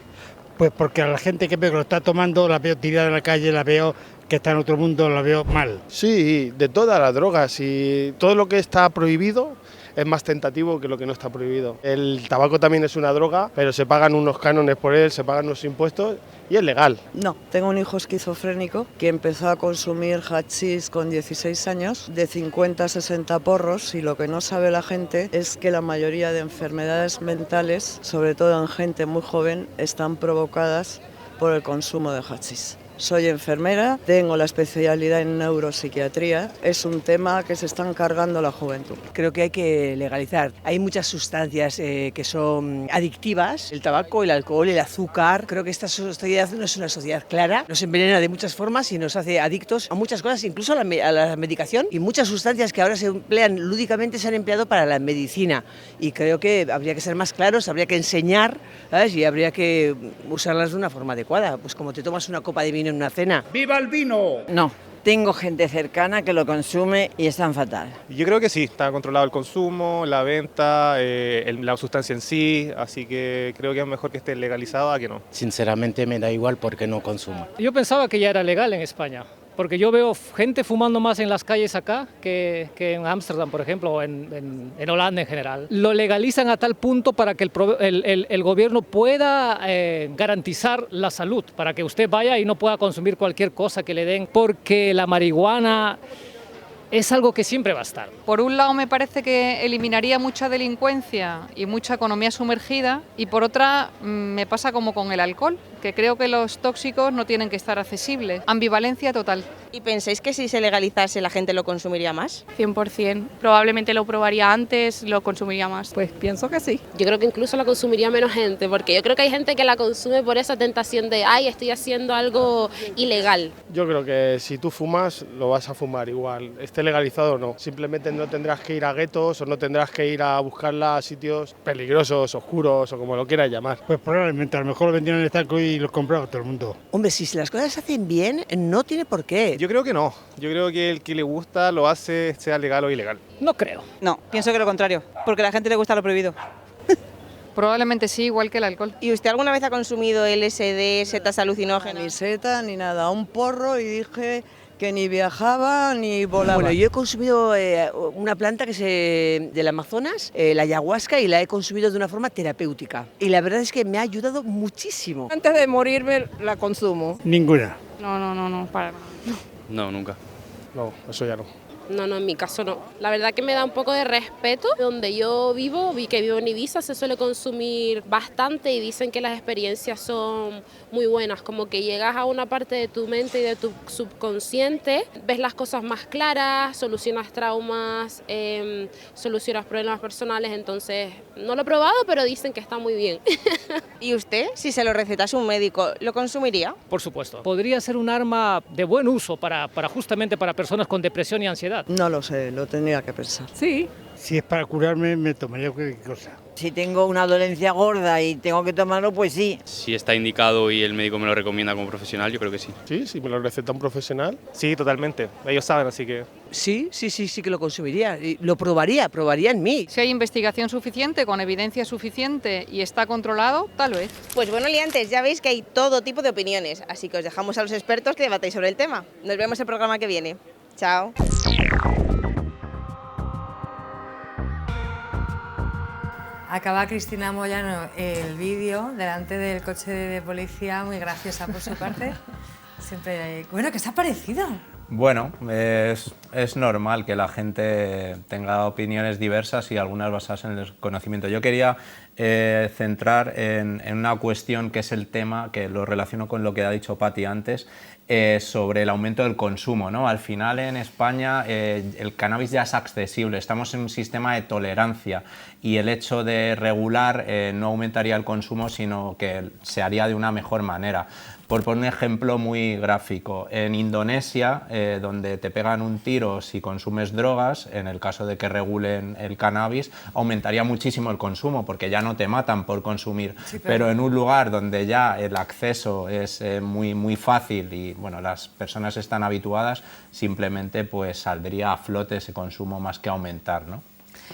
pues porque a la gente que veo que lo está tomando la veo tirada en la calle, la veo que está en otro mundo, la veo mal. Sí, de todas las drogas y todo lo que está prohibido es más tentativo que lo que no está prohibido. El tabaco también es una droga, pero se pagan unos cánones por él, se pagan unos impuestos y es legal. No. Tengo un hijo esquizofrénico que empezó a consumir hachís con 16 años, de 50 a 60 porros, y lo que no sabe la gente es que la mayoría de enfermedades mentales, sobre todo en gente muy joven, están provocadas por el consumo de hachís. Soy enfermera, tengo la especialidad en neuropsiquiatría, es un tema que se está encargando la juventud. Creo que hay que legalizar. Hay muchas sustancias que son adictivas, el tabaco, el alcohol, el azúcar. Creo que esta sociedad no es una sociedad clara, nos envenena de muchas formas y nos hace adictos a muchas cosas, incluso a la medicación, y muchas sustancias que ahora se emplean lúdicamente se han empleado para la medicina y creo que habría que ser más claros, habría que enseñar, ¿sabes? Y habría que usarlas de una forma adecuada, pues como te tomas una copa de vino en una cena. ¡Viva el vino! No. Tengo gente cercana que lo consume y están fatal. Yo creo que sí, está controlado el consumo, la venta, la sustancia en sí, así que creo que es mejor que esté legalizado a que no. Sinceramente me da igual porque no consumo. Yo pensaba que ya era legal en España. porque yo veo gente fumando más en las calles acá que en Ámsterdam, por ejemplo, o en Holanda en general. Lo legalizan a tal punto para que el gobierno pueda garantizar la salud, para que usted vaya y no pueda consumir cualquier cosa que le den, porque la marihuana es algo que siempre va a estar. Por un lado me parece que eliminaría mucha delincuencia y mucha economía sumergida, y por otra me pasa como con el alcohol, que creo que los tóxicos no tienen que estar accesibles. Ambivalencia total. ¿Y pensáis que si se legalizase la gente lo consumiría más? 100%. Probablemente lo probaría antes, lo consumiría más. Pues pienso que sí. Yo creo que incluso la consumiría menos gente, porque yo creo que hay gente que la consume por esa tentación de, ay, estoy haciendo algo ilegal. Yo creo que si tú fumas, lo vas a fumar igual, esté legalizado o no. Simplemente no tendrás que ir a guetos o no tendrás que ir a buscarla a sitios peligrosos, oscuros o como lo quieras llamar. Pues probablemente, a lo mejor lo vendieron en el estanco y lo compraba todo el mundo. Hombre, si las cosas se hacen bien, no tiene por qué. Yo creo que no. Yo creo que el que le gusta lo hace, sea legal o ilegal. No creo. No, pienso que lo contrario, porque a la gente le gusta lo prohibido. Probablemente sí, igual que el alcohol. ¿Y usted alguna vez ha consumido LSD, setas alucinógenas? Ni seta ni nada, un porro y dije que ni viajaba ni volaba. Bueno, yo he consumido una planta que es del Amazonas, la ayahuasca, y la he consumido de una forma terapéutica. Y la verdad es que me ha ayudado muchísimo. Antes de morirme la consumo. Ninguna. No, para nada. No, nunca. No, eso ya no. No, en mi caso no. La verdad que me da un poco de respeto. Donde yo vivo, vi que vivo en Ibiza, se suele consumir bastante y dicen que las experiencias son muy buenas, como que llegas a una parte de tu mente y de tu subconsciente, ves las cosas más claras, solucionas traumas, solucionas problemas personales, entonces no lo he probado, pero dicen que está muy bien. ¿Y usted, si se lo recetase un médico, lo consumiría? Por supuesto. Podría ser un arma de buen uso justamente para personas con depresión y ansiedad. No lo sé, lo tendría que pensar. Sí. Si es para curarme, me tomaría cualquier cosa. Si tengo una dolencia gorda y tengo que tomarlo, pues sí. Si está indicado y el médico me lo recomienda como profesional, yo creo que sí. Sí, si me lo receta un profesional. Sí, totalmente. Ellos saben, así que... Sí que lo consumiría. Y lo probaría en mí. Si hay investigación suficiente, con evidencia suficiente y está controlado, tal vez. Pues bueno, liantes, ya veis que hay todo tipo de opiniones, así que os dejamos a los expertos que debatáis sobre el tema. Nos vemos el programa que viene. Chao. Acaba Cristina Moyano el vídeo delante del coche de policía, muy graciosa por su parte. Siempre, bueno, ¿qué os ha parecido? Bueno, es normal que la gente tenga opiniones diversas y algunas basadas en el conocimiento. Yo quería centrar en una cuestión que es el tema, que lo relaciono con lo que ha dicho Pati antes, sobre el aumento del consumo, ¿no? Al final en España el cannabis ya es accesible, estamos en un sistema de tolerancia y el hecho de regular no aumentaría el consumo, sino que se haría de una mejor manera. Por poner un ejemplo muy gráfico, en Indonesia, donde te pegan un tiro si consumes drogas, en el caso de que regulen el cannabis, aumentaría muchísimo el consumo, porque ya no te matan por consumir. Sí, pero en un lugar donde ya el acceso es muy fácil y bueno, las personas están habituadas, simplemente pues saldría a flote ese consumo más que aumentar, ¿no?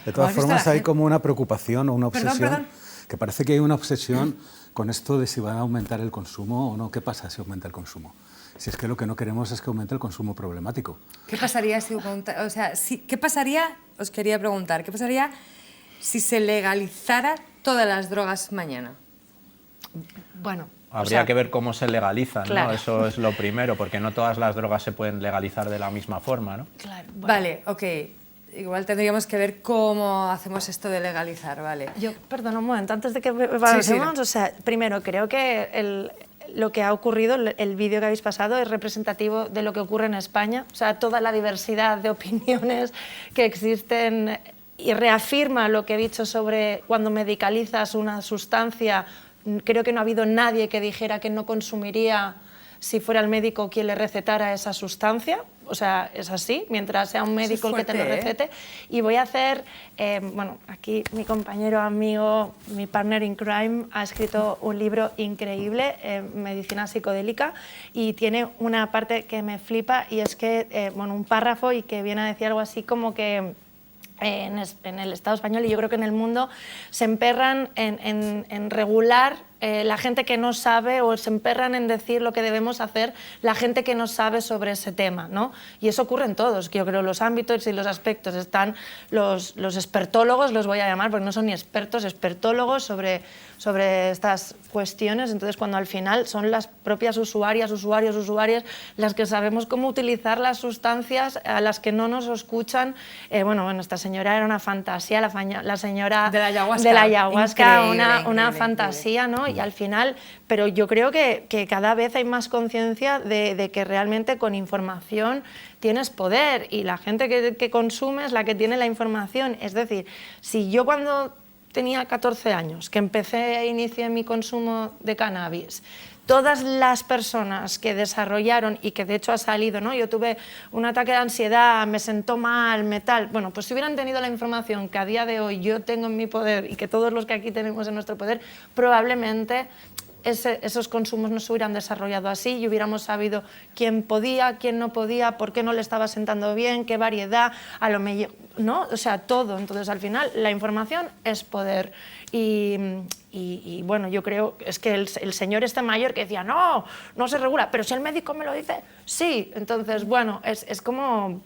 De todas formas, hay como una preocupación o una obsesión, Perdón. que parece que hay una obsesión con esto de si va a aumentar el consumo o no. ¿Qué pasa si aumenta el consumo? Si es que lo que no queremos es que aumente el consumo problemático. ¿Qué pasaría si, o sea, qué pasaría, os quería preguntar, qué pasaría si se legalizara todas las drogas mañana? Bueno, Habría que ver cómo se legalizan, claro. ¿no? Eso es lo primero, porque no todas las drogas se pueden legalizar de la misma forma, ¿no? Claro. Bueno. Vale, ok. Igual tendríamos que ver cómo hacemos esto de legalizar, ¿vale? Yo, perdón, un momento, antes de que avancemos, o sea, primero, creo que lo que ha ocurrido, el vídeo que habéis pasado, es representativo de lo que ocurre en España. O sea, toda la diversidad de opiniones que existen y reafirma lo que he dicho sobre cuando medicalizas una sustancia. Creo que no ha habido nadie que dijera que no consumiría si fuera el médico quien le recetara esa sustancia. O sea, es así, mientras sea un médico el que te lo recete. Y voy a hacer, bueno, aquí mi compañero, amigo, mi partner in crime, ha escrito un libro increíble, Medicina psicodélica, y tiene una parte que me flipa, y es que, bueno, un párrafo y que viene a decir algo así como que en el Estado español, y yo creo que en el mundo, se emperran en regular la gente que no sabe, o se emperran en decir lo que debemos hacer la gente que no sabe sobre ese tema, ¿no? Y eso ocurre en todos, que yo creo los ámbitos y los aspectos. Están los expertólogos, los voy a llamar, porque no son ni expertos, expertólogos sobre estas cuestiones. Entonces, cuando al final son las propias usuarias las que sabemos cómo utilizar las sustancias, a las que no nos escuchan. Bueno, esta señora era una fantasía, la señora de la ayahuasca, una fantasía, ¿no? Y al final, pero yo creo que cada vez hay más conciencia de que realmente con información tienes poder, y la gente que consume es la que tiene la información. Es decir, si yo cuando tenía 14 años, que inicié mi consumo de cannabis, todas las personas que desarrollaron, y que de hecho ha salido, ¿no? Yo tuve un ataque de ansiedad, me sentó mal, bueno, pues si hubieran tenido la información que a día de hoy yo tengo en mi poder y que todos los que aquí tenemos en nuestro poder, probablemente esos consumos no se hubieran desarrollado así y hubiéramos sabido quién podía, quién no podía, por qué no le estaba sentando bien, qué variedad, a lo mejor, ¿no? O sea, todo. Entonces, al final, la información es poder. Y bueno, yo creo es que el señor mayor que decía, no se regula, pero si el médico me lo dice, sí. Entonces, bueno, es como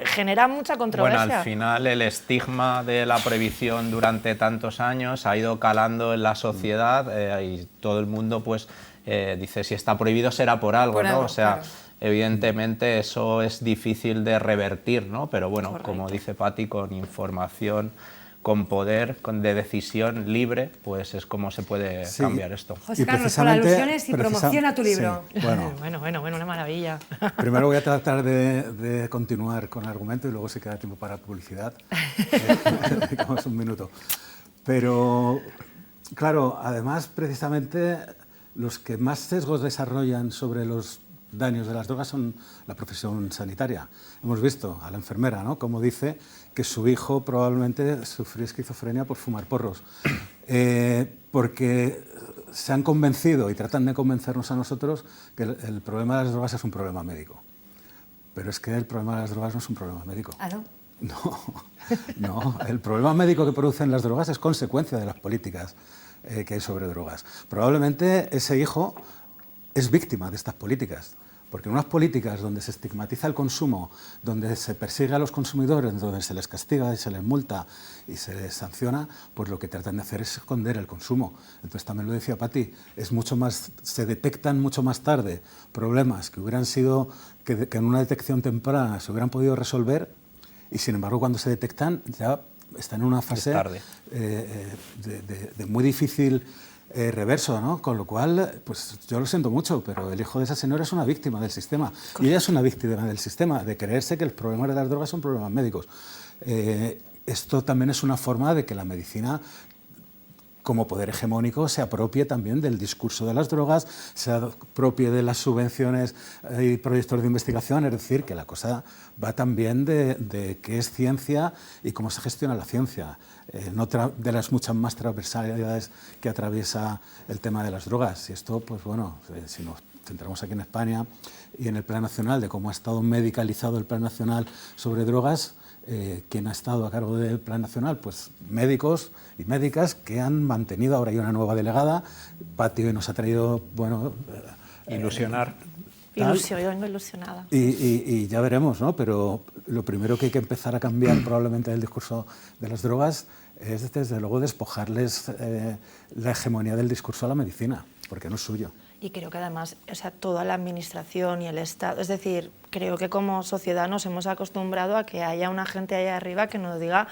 genera mucha controversia. Bueno, al final el estigma de la prohibición durante tantos años ha ido calando en la sociedad y todo el mundo pues dice, si está prohibido será por algo, ¿no? O sea, claro. Evidentemente eso es difícil de revertir, ¿no? Pero bueno, correcto. Como dice Pati, con información, con poder, de decisión libre, pues es como se puede cambiar esto. José Carlos, con alusiones y promociona tu libro. Sí, bueno, una maravilla. Primero voy a tratar de continuar con el argumento y luego si queda tiempo para publicidad. Dedicamos un minuto. Pero, claro, además, precisamente, los que más sesgos desarrollan sobre los daños de las drogas son la profesión sanitaria. Hemos visto a la enfermera, ¿no?, como dice que su hijo probablemente sufrió esquizofrenia por fumar porros, porque se han convencido y tratan de convencernos a nosotros que el problema de las drogas es un problema médico. Pero es que el problema de las drogas no es un problema médico. ¿Ah, no? No, el problema médico que producen las drogas es consecuencia de las políticas que hay sobre drogas. Probablemente ese hijo es víctima de estas políticas. Porque en unas políticas donde se estigmatiza el consumo, donde se persigue a los consumidores, donde se les castiga y se les multa y se les sanciona, pues lo que tratan de hacer es esconder el consumo. Entonces también lo decía Pati, se detectan mucho más tarde problemas que hubieran sido, que en una detección temprana se hubieran podido resolver, y sin embargo cuando se detectan ya están en una fase de muy difícil reverso, ¿no? Con lo cual, pues yo lo siento mucho, pero el hijo de esa señora es una víctima del sistema. Correcto. Y ella es una víctima del sistema, de creerse que los problemas de las drogas son problemas médicos. Esto también es una forma de que la medicina, como poder hegemónico, se apropie también del discurso de las drogas, se apropie de las subvenciones y proyectos de investigación, es decir, que la cosa va también de qué es ciencia y cómo se gestiona la ciencia, no de las muchas más transversalidades que atraviesa el tema de las drogas. Y esto, pues bueno, si nos centramos aquí en España y en el Plan Nacional, de cómo ha estado medicalizado el Plan Nacional sobre drogas, ¿quién ha estado a cargo del Plan Nacional? Pues médicos y médicas que han mantenido. Ahora hay una nueva delegada, Pati hoy nos ha traído, bueno... ilusionar. Yo vengo ilusionada. Y ya veremos, ¿no? Pero lo primero que hay que empezar a cambiar probablemente del discurso de las drogas es, desde luego, despojarles la hegemonía del discurso a la medicina, porque no es suyo. Y creo que además, o sea, toda la administración y el Estado, es decir, creo que como sociedad nos hemos acostumbrado a que haya una gente allá arriba que nos diga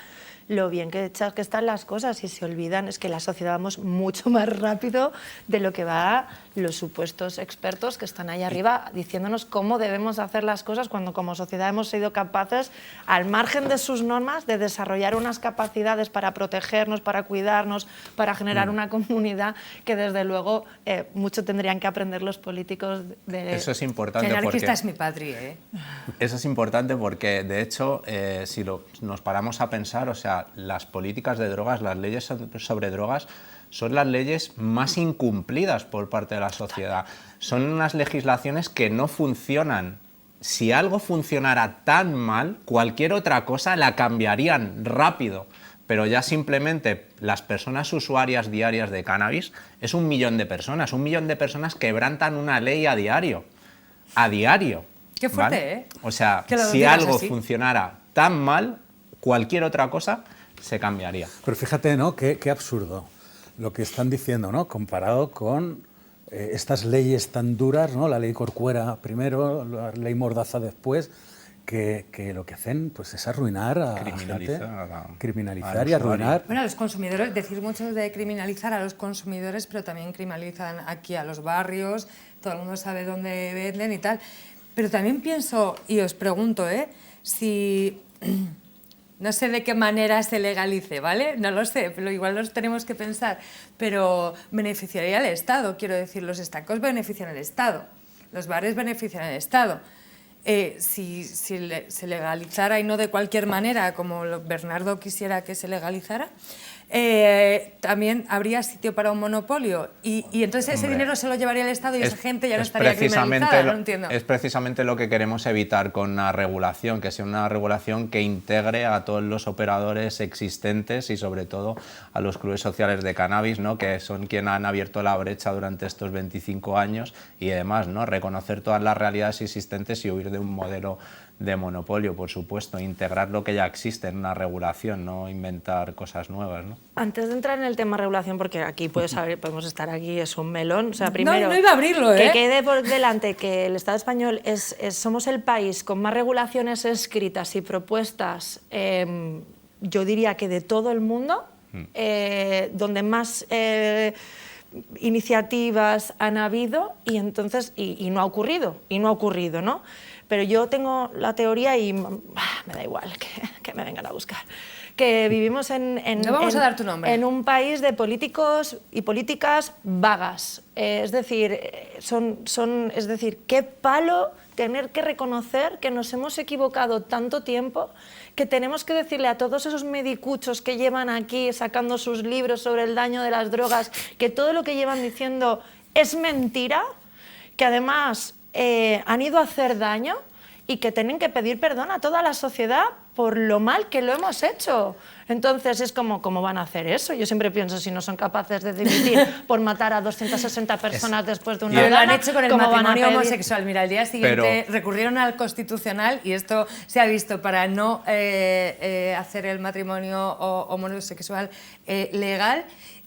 lo bien que están las cosas, y se olvidan, es que la sociedad vamos mucho más rápido de lo que va los supuestos expertos que están ahí arriba diciéndonos cómo debemos hacer las cosas, cuando como sociedad hemos sido capaces, al margen de sus normas, de desarrollar unas capacidades para protegernos, para cuidarnos, para generar una comunidad que desde luego mucho tendrían que aprender los políticos de... Eso es importante. Que anarquista es mi patria, ¿eh? Eso es importante porque, de hecho, si nos paramos a pensar, o sea, las políticas de drogas, las leyes sobre drogas, son las leyes más incumplidas por parte de la sociedad. Son unas legislaciones que no funcionan. Si algo funcionara tan mal, cualquier otra cosa la cambiarían rápido. pero ya simplemente las personas usuarias diarias de cannabis es 1 millón de personas, 1 millón de personas quebrantan una ley a diario. A diario. Qué fuerte, ¿vale? ¿eh? O sea, Que lo si digas algo así. funcionara tan mal, cualquier otra cosa se cambiaría. Pero fíjate, ¿no? Qué absurdo lo que están diciendo, ¿no? Comparado con estas leyes tan duras, ¿no? La ley Corcuera primero, la ley Mordaza después, que lo que hacen pues, es arruinar a criminalizar y arruinar. Bueno, a los consumidores, decir mucho de criminalizar a los consumidores, pero también criminalizan aquí a los barrios, todo el mundo sabe dónde venden y tal. Pero también pienso, y os pregunto, si... No sé de qué manera se legalice, ¿vale? No lo sé, pero igual los tenemos que pensar. Pero beneficiaría al Estado, quiero decir, los estancos benefician al Estado, los bares benefician al Estado. Si se legalizara y no de cualquier manera, como Bernardo quisiera que se legalizara, también habría sitio para un monopolio y entonces ese dinero se lo llevaría el Estado y esa gente ya no estaría criminalizada, no entiendo. Es precisamente lo que queremos evitar con una regulación, que sea una regulación que integre a todos los operadores existentes y sobre todo a los clubes sociales de cannabis, ¿no? Que son quienes han abierto la brecha durante estos 25 años y además, ¿no? Reconocer todas las realidades existentes y huir de un modelo de monopolio, por supuesto, integrar lo que ya existe en una regulación, no inventar cosas nuevas, ¿no? Antes de entrar en el tema regulación, porque aquí podemos estar aquí, es un melón, o sea, primero... No iba a abrirlo, que quede por delante que el Estado español somos el país con más regulaciones escritas y propuestas, yo diría que de todo el mundo, donde más... iniciativas han habido y entonces y no ha ocurrido, ¿no? Pero yo tengo la teoría y me da igual que me vengan a buscar, que vivimos No vamos a dar tu nombre. en un país de políticos y políticas vagas, es decir, es decir, qué palo tener que reconocer que nos hemos equivocado tanto tiempo, que tenemos que decirle a todos esos medicuchos que llevan aquí sacando sus libros sobre el daño de las drogas, que todo lo que llevan diciendo es mentira, que además han ido a hacer daño y que tienen que pedir perdón a toda la sociedad por lo mal que lo hemos hecho. Entonces es como, ¿cómo van a hacer eso? Yo siempre pienso, si no son capaces de dimitir por matar a 260 personas después de una Lo han gana, hecho con el ¿cómo van a matrimonio pedir? homosexual. Mira, al día siguiente recurrieron al Constitucional y esto se ha visto para no hacer el matrimonio homosexual legal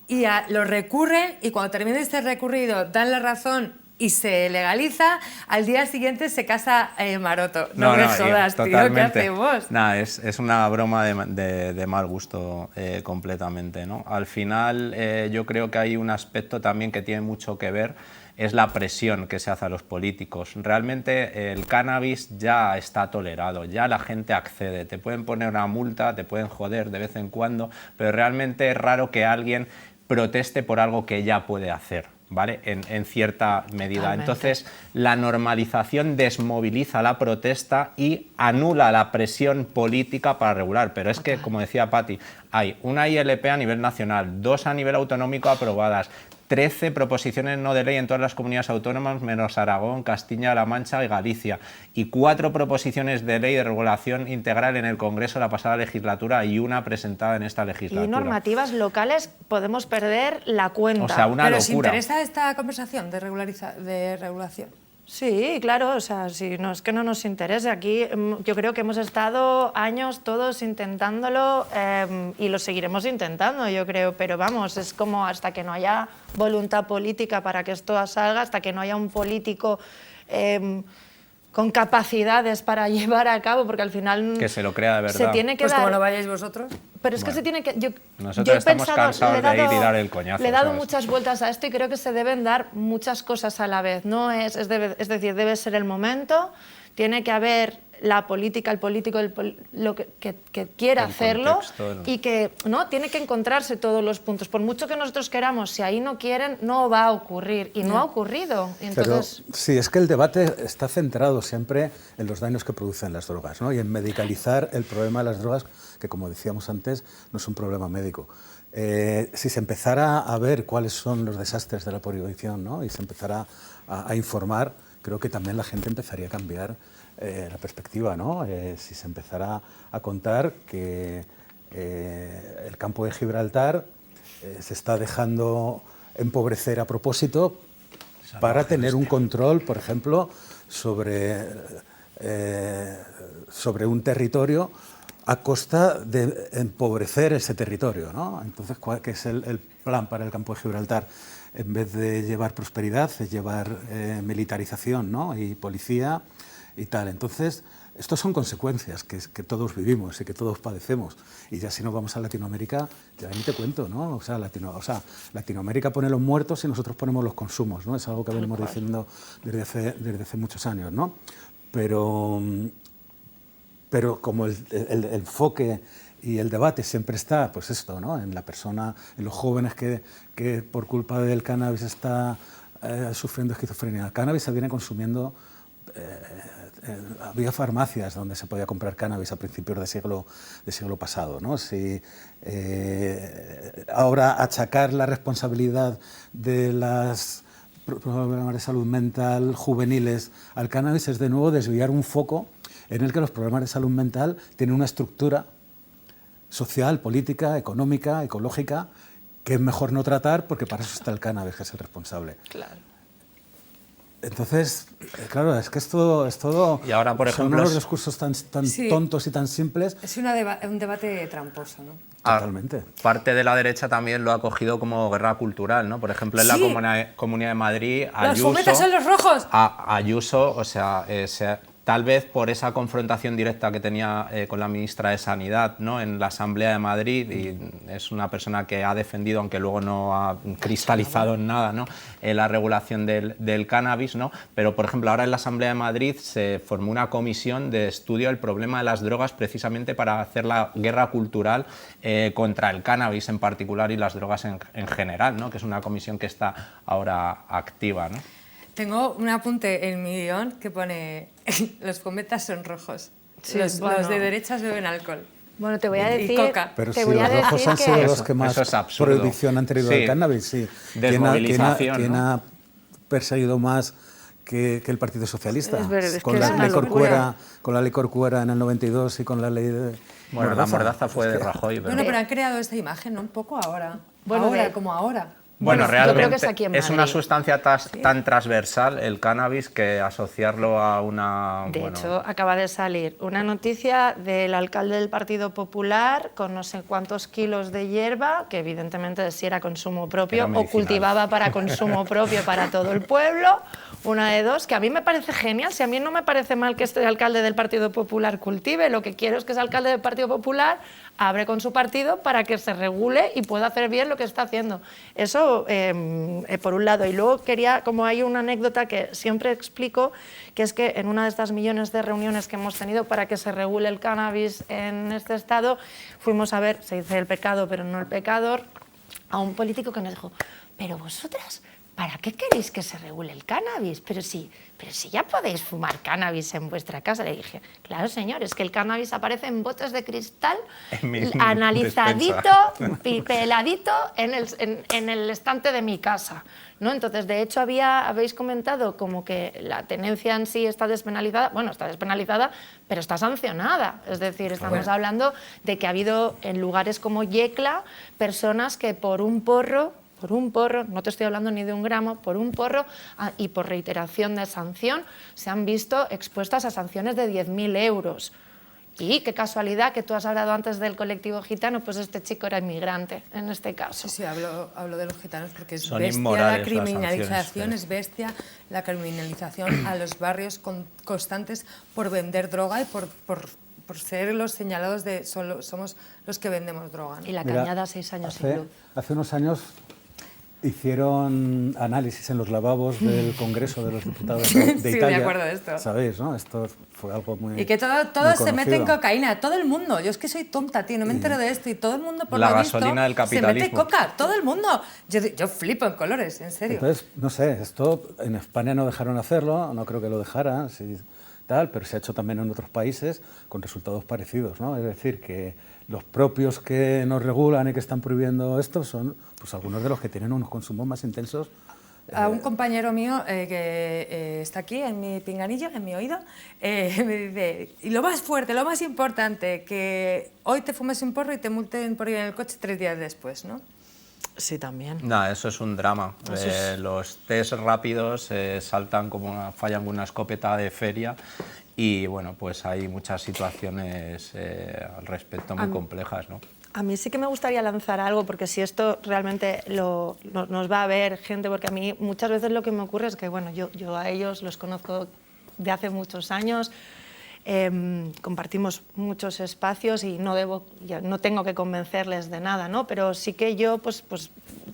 y lo recurren y cuando termina este recurrido dan la razón y se legaliza, al día siguiente se casa Maroto. No me jodas, tío, ¿qué hacemos? Nada, es una broma de mal gusto completamente, ¿no? Al final yo creo que hay un aspecto también que tiene mucho que ver, es la presión que se hace a los políticos. Realmente el cannabis ya está tolerado, ya la gente accede, te pueden poner una multa, te pueden joder de vez en cuando, pero realmente es raro que alguien proteste por algo que ya puede hacer, ¿vale? En cierta medida. Totalmente. Entonces, la normalización desmoviliza la protesta y anula la presión política para regular. Pero es que, como decía Patti, hay una ILP a nivel nacional, 2 a nivel autonómico aprobadas, 13 proposiciones no de ley en todas las comunidades autónomas, menos Aragón, Castilla-La Mancha y Galicia, y 4 proposiciones de ley de regulación integral en el Congreso la pasada legislatura y una presentada en esta legislatura. Y normativas locales podemos perder la cuenta. O sea, una ¿Pero locura. os interesa esta conversación de regulación? Sí, claro, o sea, si no es que no nos interese. Aquí yo creo que hemos estado años todos intentándolo y lo seguiremos intentando, yo creo, pero vamos, es como hasta que no haya voluntad política para que esto salga, hasta que no haya un político con capacidades para llevar a cabo, porque al final... Que se lo crea de verdad. Se tiene que pues dar... como no vayáis vosotros. Pero es que se tiene que... Nosotros estamos cansados de ir y dar el coñazo. Le he dado ¿sabes? muchas vueltas a esto y creo que se deben dar muchas cosas a la vez. No es decir, debe ser el momento, tiene que haber la política, el político, lo que quiera hacerlo y que no tiene que encontrarse todos los puntos. Por mucho que nosotros queramos, si ahí no quieren, no va a ocurrir. Y no ha ocurrido. Entonces... Pero sí, es que el debate está centrado siempre en los daños que producen las drogas, ¿no? Y en medicalizar el problema de las drogas, que como decíamos antes, no es un problema médico. Si se empezara a ver cuáles son los desastres de la prohibición, ¿no? Y se empezara a informar, creo que también la gente empezaría a cambiar la perspectiva, ¿no? Si se empezara a contar que el campo de Gibraltar se está dejando empobrecer a propósito para tener un control, por ejemplo, sobre un territorio a costa de empobrecer ese territorio, ¿no? Entonces, ¿qué es el plan para el campo de Gibraltar? En vez de llevar prosperidad, es llevar militarización, ¿no? Y policía y tal. Entonces, estos son consecuencias que todos vivimos y que todos padecemos. Y ya si nos vamos a Latinoamérica, ya ni te cuento, ¿no? O sea, Latinoamérica pone los muertos y nosotros ponemos los consumos, ¿no? Es algo que venimos diciendo desde hace muchos años, ¿no? Pero como el enfoque y el debate siempre está, pues esto, ¿no? En la persona, en los jóvenes que por culpa del cannabis está sufriendo esquizofrenia. El cannabis se viene consumiendo, había farmacias donde se podía comprar cannabis a principios de siglo pasado, ¿no? Si, ahora achacar la responsabilidad de las problemas de salud mental juveniles al cannabis es de nuevo desviar un foco en el que los problemas de salud mental tienen una estructura social, política, económica, ecológica, que es mejor no tratar porque para eso está el cannabis, que es el responsable. Claro. Entonces, claro, es que es todo y ahora, por ejemplo, son unos discursos tan sí, tontos y tan simples. Es un debate tramposo, ¿no? Totalmente. Parte de la derecha también lo ha cogido como guerra cultural, ¿no? Por ejemplo, en la Comunidad de Madrid, ¡los fumetas son los rojos! Ayuso, o sea, tal vez por esa confrontación directa que tenía con la ministra de Sanidad, ¿no? En la Asamblea de Madrid, y es una persona que ha defendido, aunque luego no ha cristalizado en nada, ¿no? La regulación del cannabis, ¿no? Pero, por ejemplo, ahora en la Asamblea de Madrid se formó una comisión de estudio del problema de las drogas precisamente para hacer la guerra cultural contra el cannabis en particular y las drogas en general, ¿no? Que es una comisión que está ahora activa, ¿no? Tengo un apunte en mi guión que pone los fumetas son rojos. Sí, los de derechas beben alcohol. Bueno, te voy a decir... Y coca. Pero si los rojos han sido los que más prohibición han tenido del cannabis, sí. ¿Quién ha perseguido más que el Partido Socialista? Con la ley Corcuera en el 92 y con la ley de... Bueno, la mordaza fue de Rajoy. Bueno, pero han creado esta imagen, ¿no? Un poco ahora. Bueno, como ahora. Bueno, realmente es una sustancia tan transversal, el cannabis, que asociarlo a una... De hecho, acaba de salir una noticia del alcalde del Partido Popular con no sé cuántos kilos de hierba, que evidentemente si era consumo propio o cultivaba para consumo propio para todo el pueblo, una de dos, que a mí me parece genial. Si a mí no me parece mal que este alcalde del Partido Popular cultive, lo que quiero es que ese alcalde del Partido Popular abre con su partido para que se regule y pueda hacer bien lo que está haciendo. Eso, por un lado. Y luego quería, como hay una anécdota que siempre explico, que es que en una de estas millones de reuniones que hemos tenido para que se regule el cannabis en este estado, fuimos a ver, se dice el pecado pero no el pecador, a un político que nos dijo, pero vosotras, ¿para qué queréis que se regule el cannabis? Pero si ya podéis fumar cannabis en vuestra casa. Le dije, claro, señor, es que el cannabis aparece en botes de cristal, analizadito, peladito en el estante de mi casa, ¿no? Entonces, de hecho, habéis comentado como que la tenencia en sí está despenalizada. Bueno, está despenalizada, pero está sancionada. Es decir, estamos hablando de que ha habido en lugares como Yecla personas que por un porro, no te estoy hablando ni de un gramo, por un porro y por reiteración de sanción, se han visto expuestas a sanciones de 10.000 euros. Y qué casualidad que tú has hablado antes del colectivo gitano, pues este chico era inmigrante en este caso. Sí, hablo de los gitanos porque es Son bestia la criminalización, es bestia la criminalización a los barrios constantes por vender droga y por ser los señalados de somos los que vendemos droga, ¿no? Y la Cañada, 6 años sin luz. Hace unos años hicieron análisis en los lavabos del Congreso de los Diputados de Italia. Sí, me acuerdo de esto. ¿Sabéis, no? Esto fue algo muy... Y que todos se meten cocaína, todo el mundo. Yo es que soy tonta, tío, no me entero de esto. Y todo el mundo, por la lo visto, gasolina del capitalismo. se mete coca, todo el mundo. Yo flipo en colores, en serio. Entonces, no sé, esto en España no dejaron hacerlo, no creo que lo dejaran, sí, tal, pero se ha hecho también en otros países con resultados parecidos, ¿no? Es decir, que los propios que nos regulan y que están prohibiendo esto son pues algunos de los que tienen unos consumos más intensos A un compañero mío que está aquí en mi pinganillo, en mi oído, me dice, y lo más fuerte, lo más importante, que hoy te fumes un porro y te multen por ir en el coche 3 días después, ¿no? Sí, también. No, eso es un drama. Los test rápidos saltan como fallan con una escopeta de feria y bueno, pues hay muchas situaciones al respecto muy complejas, ¿no? A mí sí que me gustaría lanzar algo, porque si esto realmente nos va a ver gente, porque a mí muchas veces lo que me ocurre es que, bueno, yo a ellos los conozco de hace muchos años, compartimos muchos espacios y no tengo que convencerles de nada, ¿no? Pero sí que yo, pues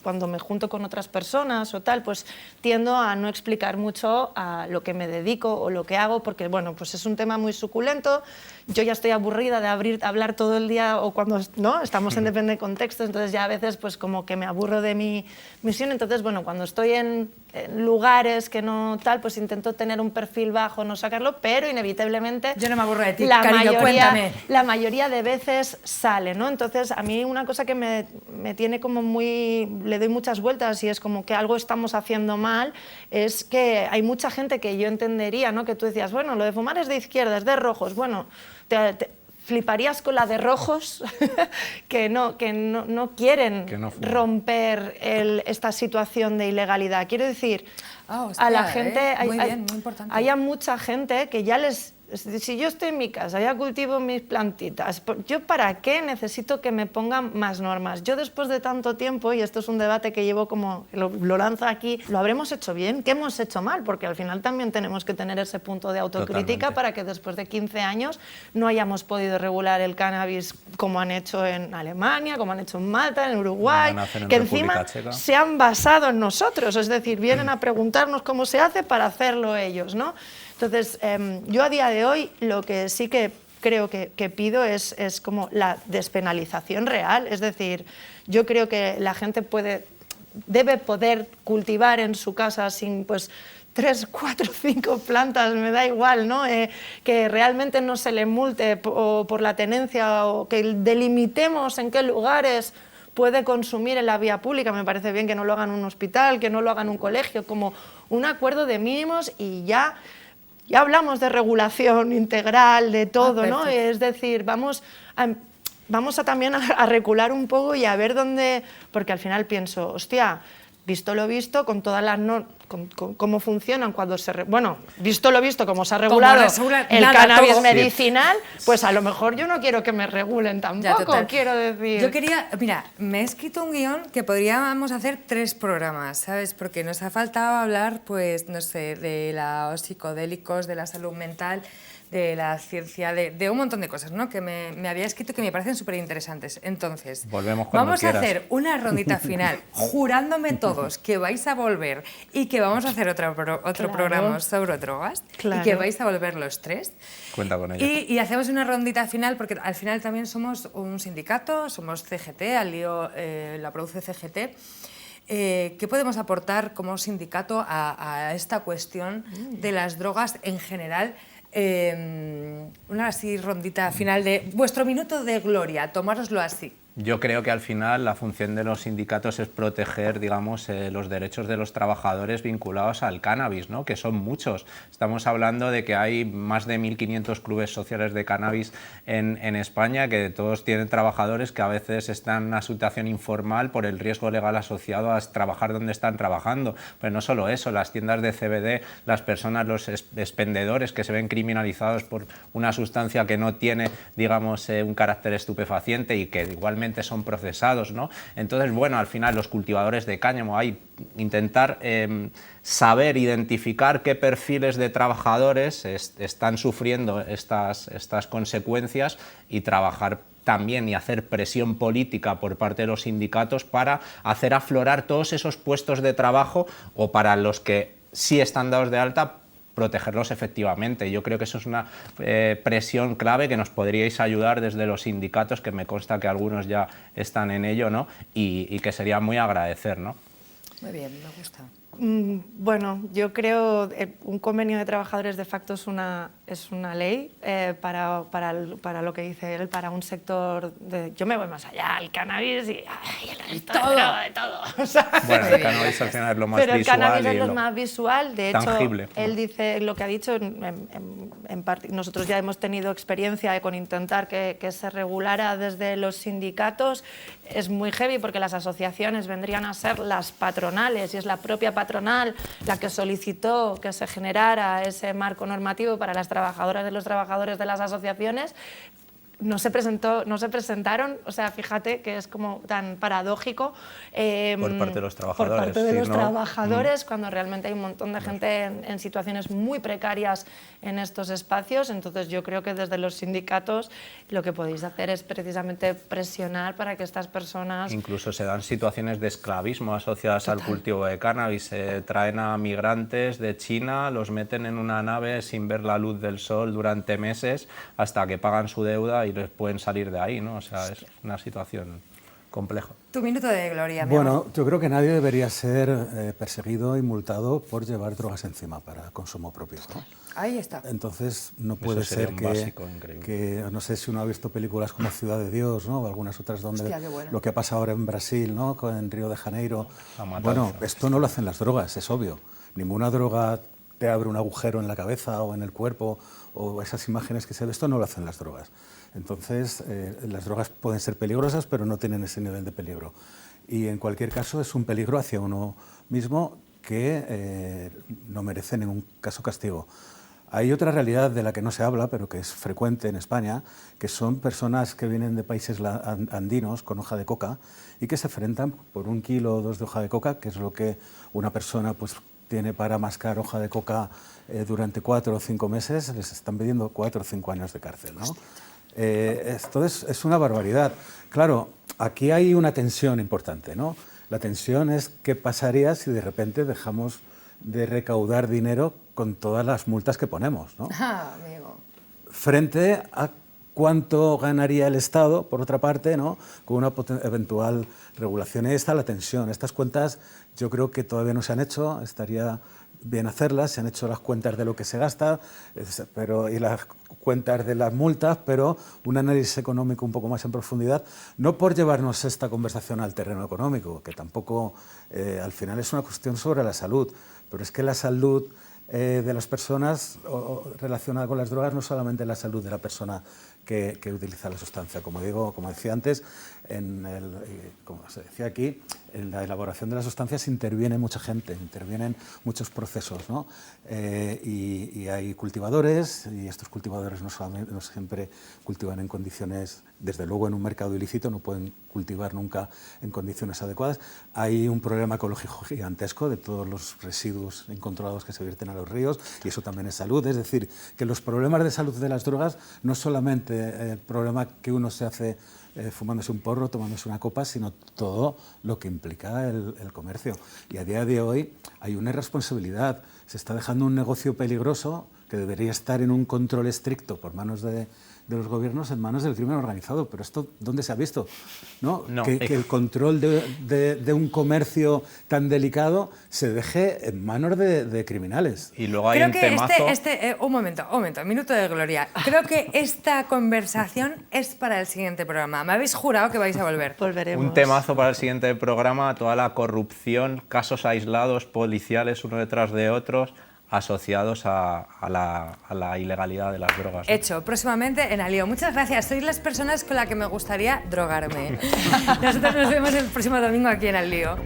cuando me junto con otras personas o tal, pues tiendo a no explicar mucho a lo que me dedico o lo que hago, porque bueno, pues es un tema muy suculento. Yo ya estoy aburrida de hablar todo el día o cuando no estamos en depende de contexto, entonces ya a veces pues como que me aburro de mi misión. Entonces, bueno, cuando estoy en lugares que no tal, pues intento tener un perfil bajo, no sacarlo, pero inevitablemente yo no me aburro de ti, cariño, cuéntame. La mayoría de veces sale, ¿no? Entonces, a mí una cosa que me tiene como le doy muchas vueltas y es como que algo estamos haciendo mal, es que hay mucha gente que yo entendería, ¿no? Que tú decías, bueno, lo de fumar es de izquierda, es de rojos, bueno, te fliparías con la de rojos que no quieren romper esta situación de ilegalidad. Quiero decir, hostia, a la gente, muy bien, muy importante. hay mucha gente que ya si yo estoy en mi casa, ya cultivo mis plantitas, ¿yo para qué necesito que me pongan más normas? Yo después de tanto tiempo, y esto es un debate que llevo como, lo lanzo aquí, ¿lo habremos hecho bien? ¿Qué hemos hecho mal? Porque al final también tenemos que tener ese punto de autocrítica. Totalmente. Para que después de 15 años no hayamos podido regular el cannabis como han hecho en Alemania, como han hecho en Malta, en Uruguay, que encima se han basado en nosotros, es decir, vienen a preguntarnos cómo se hace para hacerlo ellos, ¿no? Entonces, yo a día de hoy lo que sí que creo que pido es como la despenalización real. Es decir, yo creo que la gente debe poder cultivar en su casa sin 3, 4, 5 plantas, me da igual, ¿no? Que realmente no se le multe por la tenencia o que delimitemos en qué lugares puede consumir en la vía pública. Me parece bien que no lo hagan en un hospital, que no lo hagan en un colegio, como un acuerdo de mínimos y ya hablamos de regulación integral, de todo, ¿no? Es decir, vamos también a recular un poco y a ver dónde, porque al final pienso, hostia, visto lo visto, con todas las cómo funcionan cuando visto lo visto, cómo se ha regulado el cannabis medicinal, pues a lo mejor yo no quiero que me regulen tampoco, quiero decir. Yo quería, mira, me he escrito un guión que podríamos hacer 3 programas, ¿sabes? Porque nos ha faltado hablar, pues, no sé, de los psicodélicos, de la salud mental, de la ciencia, de un montón de cosas, ¿no? Que me había escrito que me parecen súper interesantes. Entonces, vamos a hacer una rondita final, jurándome todos que vais a volver y que vamos a hacer otro programa sobre drogas y que vais a volver los 3. Cuenta con ello. Y hacemos una rondita final, porque al final también somos un sindicato, somos CGT, al lío la produce CGT. ¿Qué podemos aportar como sindicato a esta cuestión de las drogas en general? Una así rondita final de vuestro minuto de gloria, tomároslo así. Yo creo que al final la función de los sindicatos es proteger, digamos, los derechos de los trabajadores vinculados al cannabis, ¿no? Que son muchos. Estamos hablando de que hay más de 1.500 clubes sociales de cannabis en España, que todos tienen trabajadores que a veces están en una situación informal por el riesgo legal asociado a trabajar donde están trabajando. Pero no solo eso, las tiendas de CBD, las personas, los expendedores que se ven criminalizados por una sustancia que no tiene, digamos, un carácter estupefaciente y que igualmente son procesados, ¿no? Entonces, bueno, al final los cultivadores de cáñamo, intentar saber identificar qué perfiles de trabajadores están sufriendo estas consecuencias y trabajar también y hacer presión política por parte de los sindicatos para hacer aflorar todos esos puestos de trabajo o para los que sí están dados de alta, protegerlos efectivamente. Yo creo que eso es una presión clave que nos podríais ayudar desde los sindicatos, que me consta que algunos ya están en ello, ¿no? Y que sería muy agradecer, ¿no? Muy bien, me gusta. Bueno, yo creo que un convenio de trabajadores de facto es una ley para lo que dice él, para un sector de... Yo me voy más allá, el cannabis y el resto de todo. O sea, bueno, el cannabis al final es lo más pero visual. Pero el cannabis es lo más visual, de tangible. Hecho, él dice lo que ha dicho, en parte, nosotros ya hemos tenido experiencia con intentar que se regulara desde los sindicatos. Es muy heavy porque las asociaciones vendrían a ser las patronales y es la propia patronal la que solicitó que se generara ese marco normativo para las trabajadoras y los trabajadores de las asociaciones. No se presentaron, o sea, fíjate que es como tan paradójico. Por parte de los trabajadores. Por parte de los trabajadores, cuando realmente hay un montón de gente en situaciones muy precarias en estos espacios. Entonces yo creo que desde los sindicatos lo que podéis hacer es precisamente presionar para que estas personas... Incluso se dan situaciones de esclavismo asociadas al cultivo de cannabis. Se traen a migrantes de China, los meten en una nave sin ver la luz del sol durante meses hasta que pagan su deuda y les pueden salir de ahí, ¿no? O sea, es una situación compleja. Tu minuto de gloria, mi Bueno, amor. yo creo que nadie debería ser perseguido y multado por llevar drogas encima para consumo propio, ¿no? Ahí está. Entonces no puede ser que, no sé si uno ha visto películas como Ciudad de Dios, ¿no? O algunas otras donde lo que pasa ahora en Brasil, ¿no? En Río de Janeiro. Bueno, esto no lo hacen las drogas, es obvio. Ninguna droga te abre un agujero en la cabeza o en el cuerpo, o esas imágenes que se ven, esto no lo hacen las drogas. Entonces, las drogas pueden ser peligrosas, pero no tienen ese nivel de peligro. Y en cualquier caso es un peligro hacia uno mismo que no merece en ningún caso castigo. Hay otra realidad de la que no se habla, pero que es frecuente en España, que son personas que vienen de países andinos con hoja de coca y que se enfrentan por 1 kilo o 2 de hoja de coca, que es lo que una persona pues, tiene para mascar hoja de coca durante 4 o 5 meses, les están pidiendo 4 o 5 años de cárcel, ¿no? Esto es una barbaridad. Claro, aquí hay una tensión importante, ¿no? La tensión es qué pasaría si de repente dejamos de recaudar dinero con todas las multas que ponemos, ¿no? Amigo. Frente a cuánto ganaría el Estado, por otra parte, ¿no? Con una eventual regulación. Ahí está la tensión. Estas cuentas yo creo que todavía no se han hecho, estaría bien hacerlas, se han hecho las cuentas de lo que se gasta y las cuentas de las multas, pero un análisis económico un poco más en profundidad, no por llevarnos esta conversación al terreno económico, que tampoco al final es una cuestión sobre la salud, pero es que la salud de las personas relacionada con las drogas no solamente la salud de la persona que utiliza la sustancia. Como decía antes, como se decía aquí, en la elaboración de las sustancias interviene mucha gente, intervienen muchos procesos, ¿no? Y hay cultivadores, y estos cultivadores no siempre cultivan en condiciones, desde luego en un mercado ilícito, no pueden cultivar nunca en condiciones adecuadas. Hay un problema ecológico gigantesco de todos los residuos incontrolados que se vierten a los ríos, y eso también es salud. Es decir, que los problemas de salud de las drogas no solamente el problema que uno se hace fumándose un porro, tomándose una copa, sino todo lo que implica el comercio. Y a día de hoy hay una irresponsabilidad. Se está dejando un negocio peligroso que debería estar en un control estricto por manos de los gobiernos en manos del crimen organizado. Pero esto, ¿dónde se ha visto? ¿No? Que el control de un comercio tan delicado se deje en manos de criminales. Y luego hay Creo un que temazo... un momento, minuto de gloria. Creo que esta conversación es para el siguiente programa. Me habéis jurado que vais a volver. Volveremos. Un temazo para el siguiente programa, toda la corrupción, casos aislados, policiales uno detrás de otros, asociados a la ilegalidad de las drogas, ¿no? Hecho, próximamente en Alío. Muchas gracias, sois las personas con las que me gustaría drogarme. Nosotros nos vemos el próximo domingo aquí en Alío.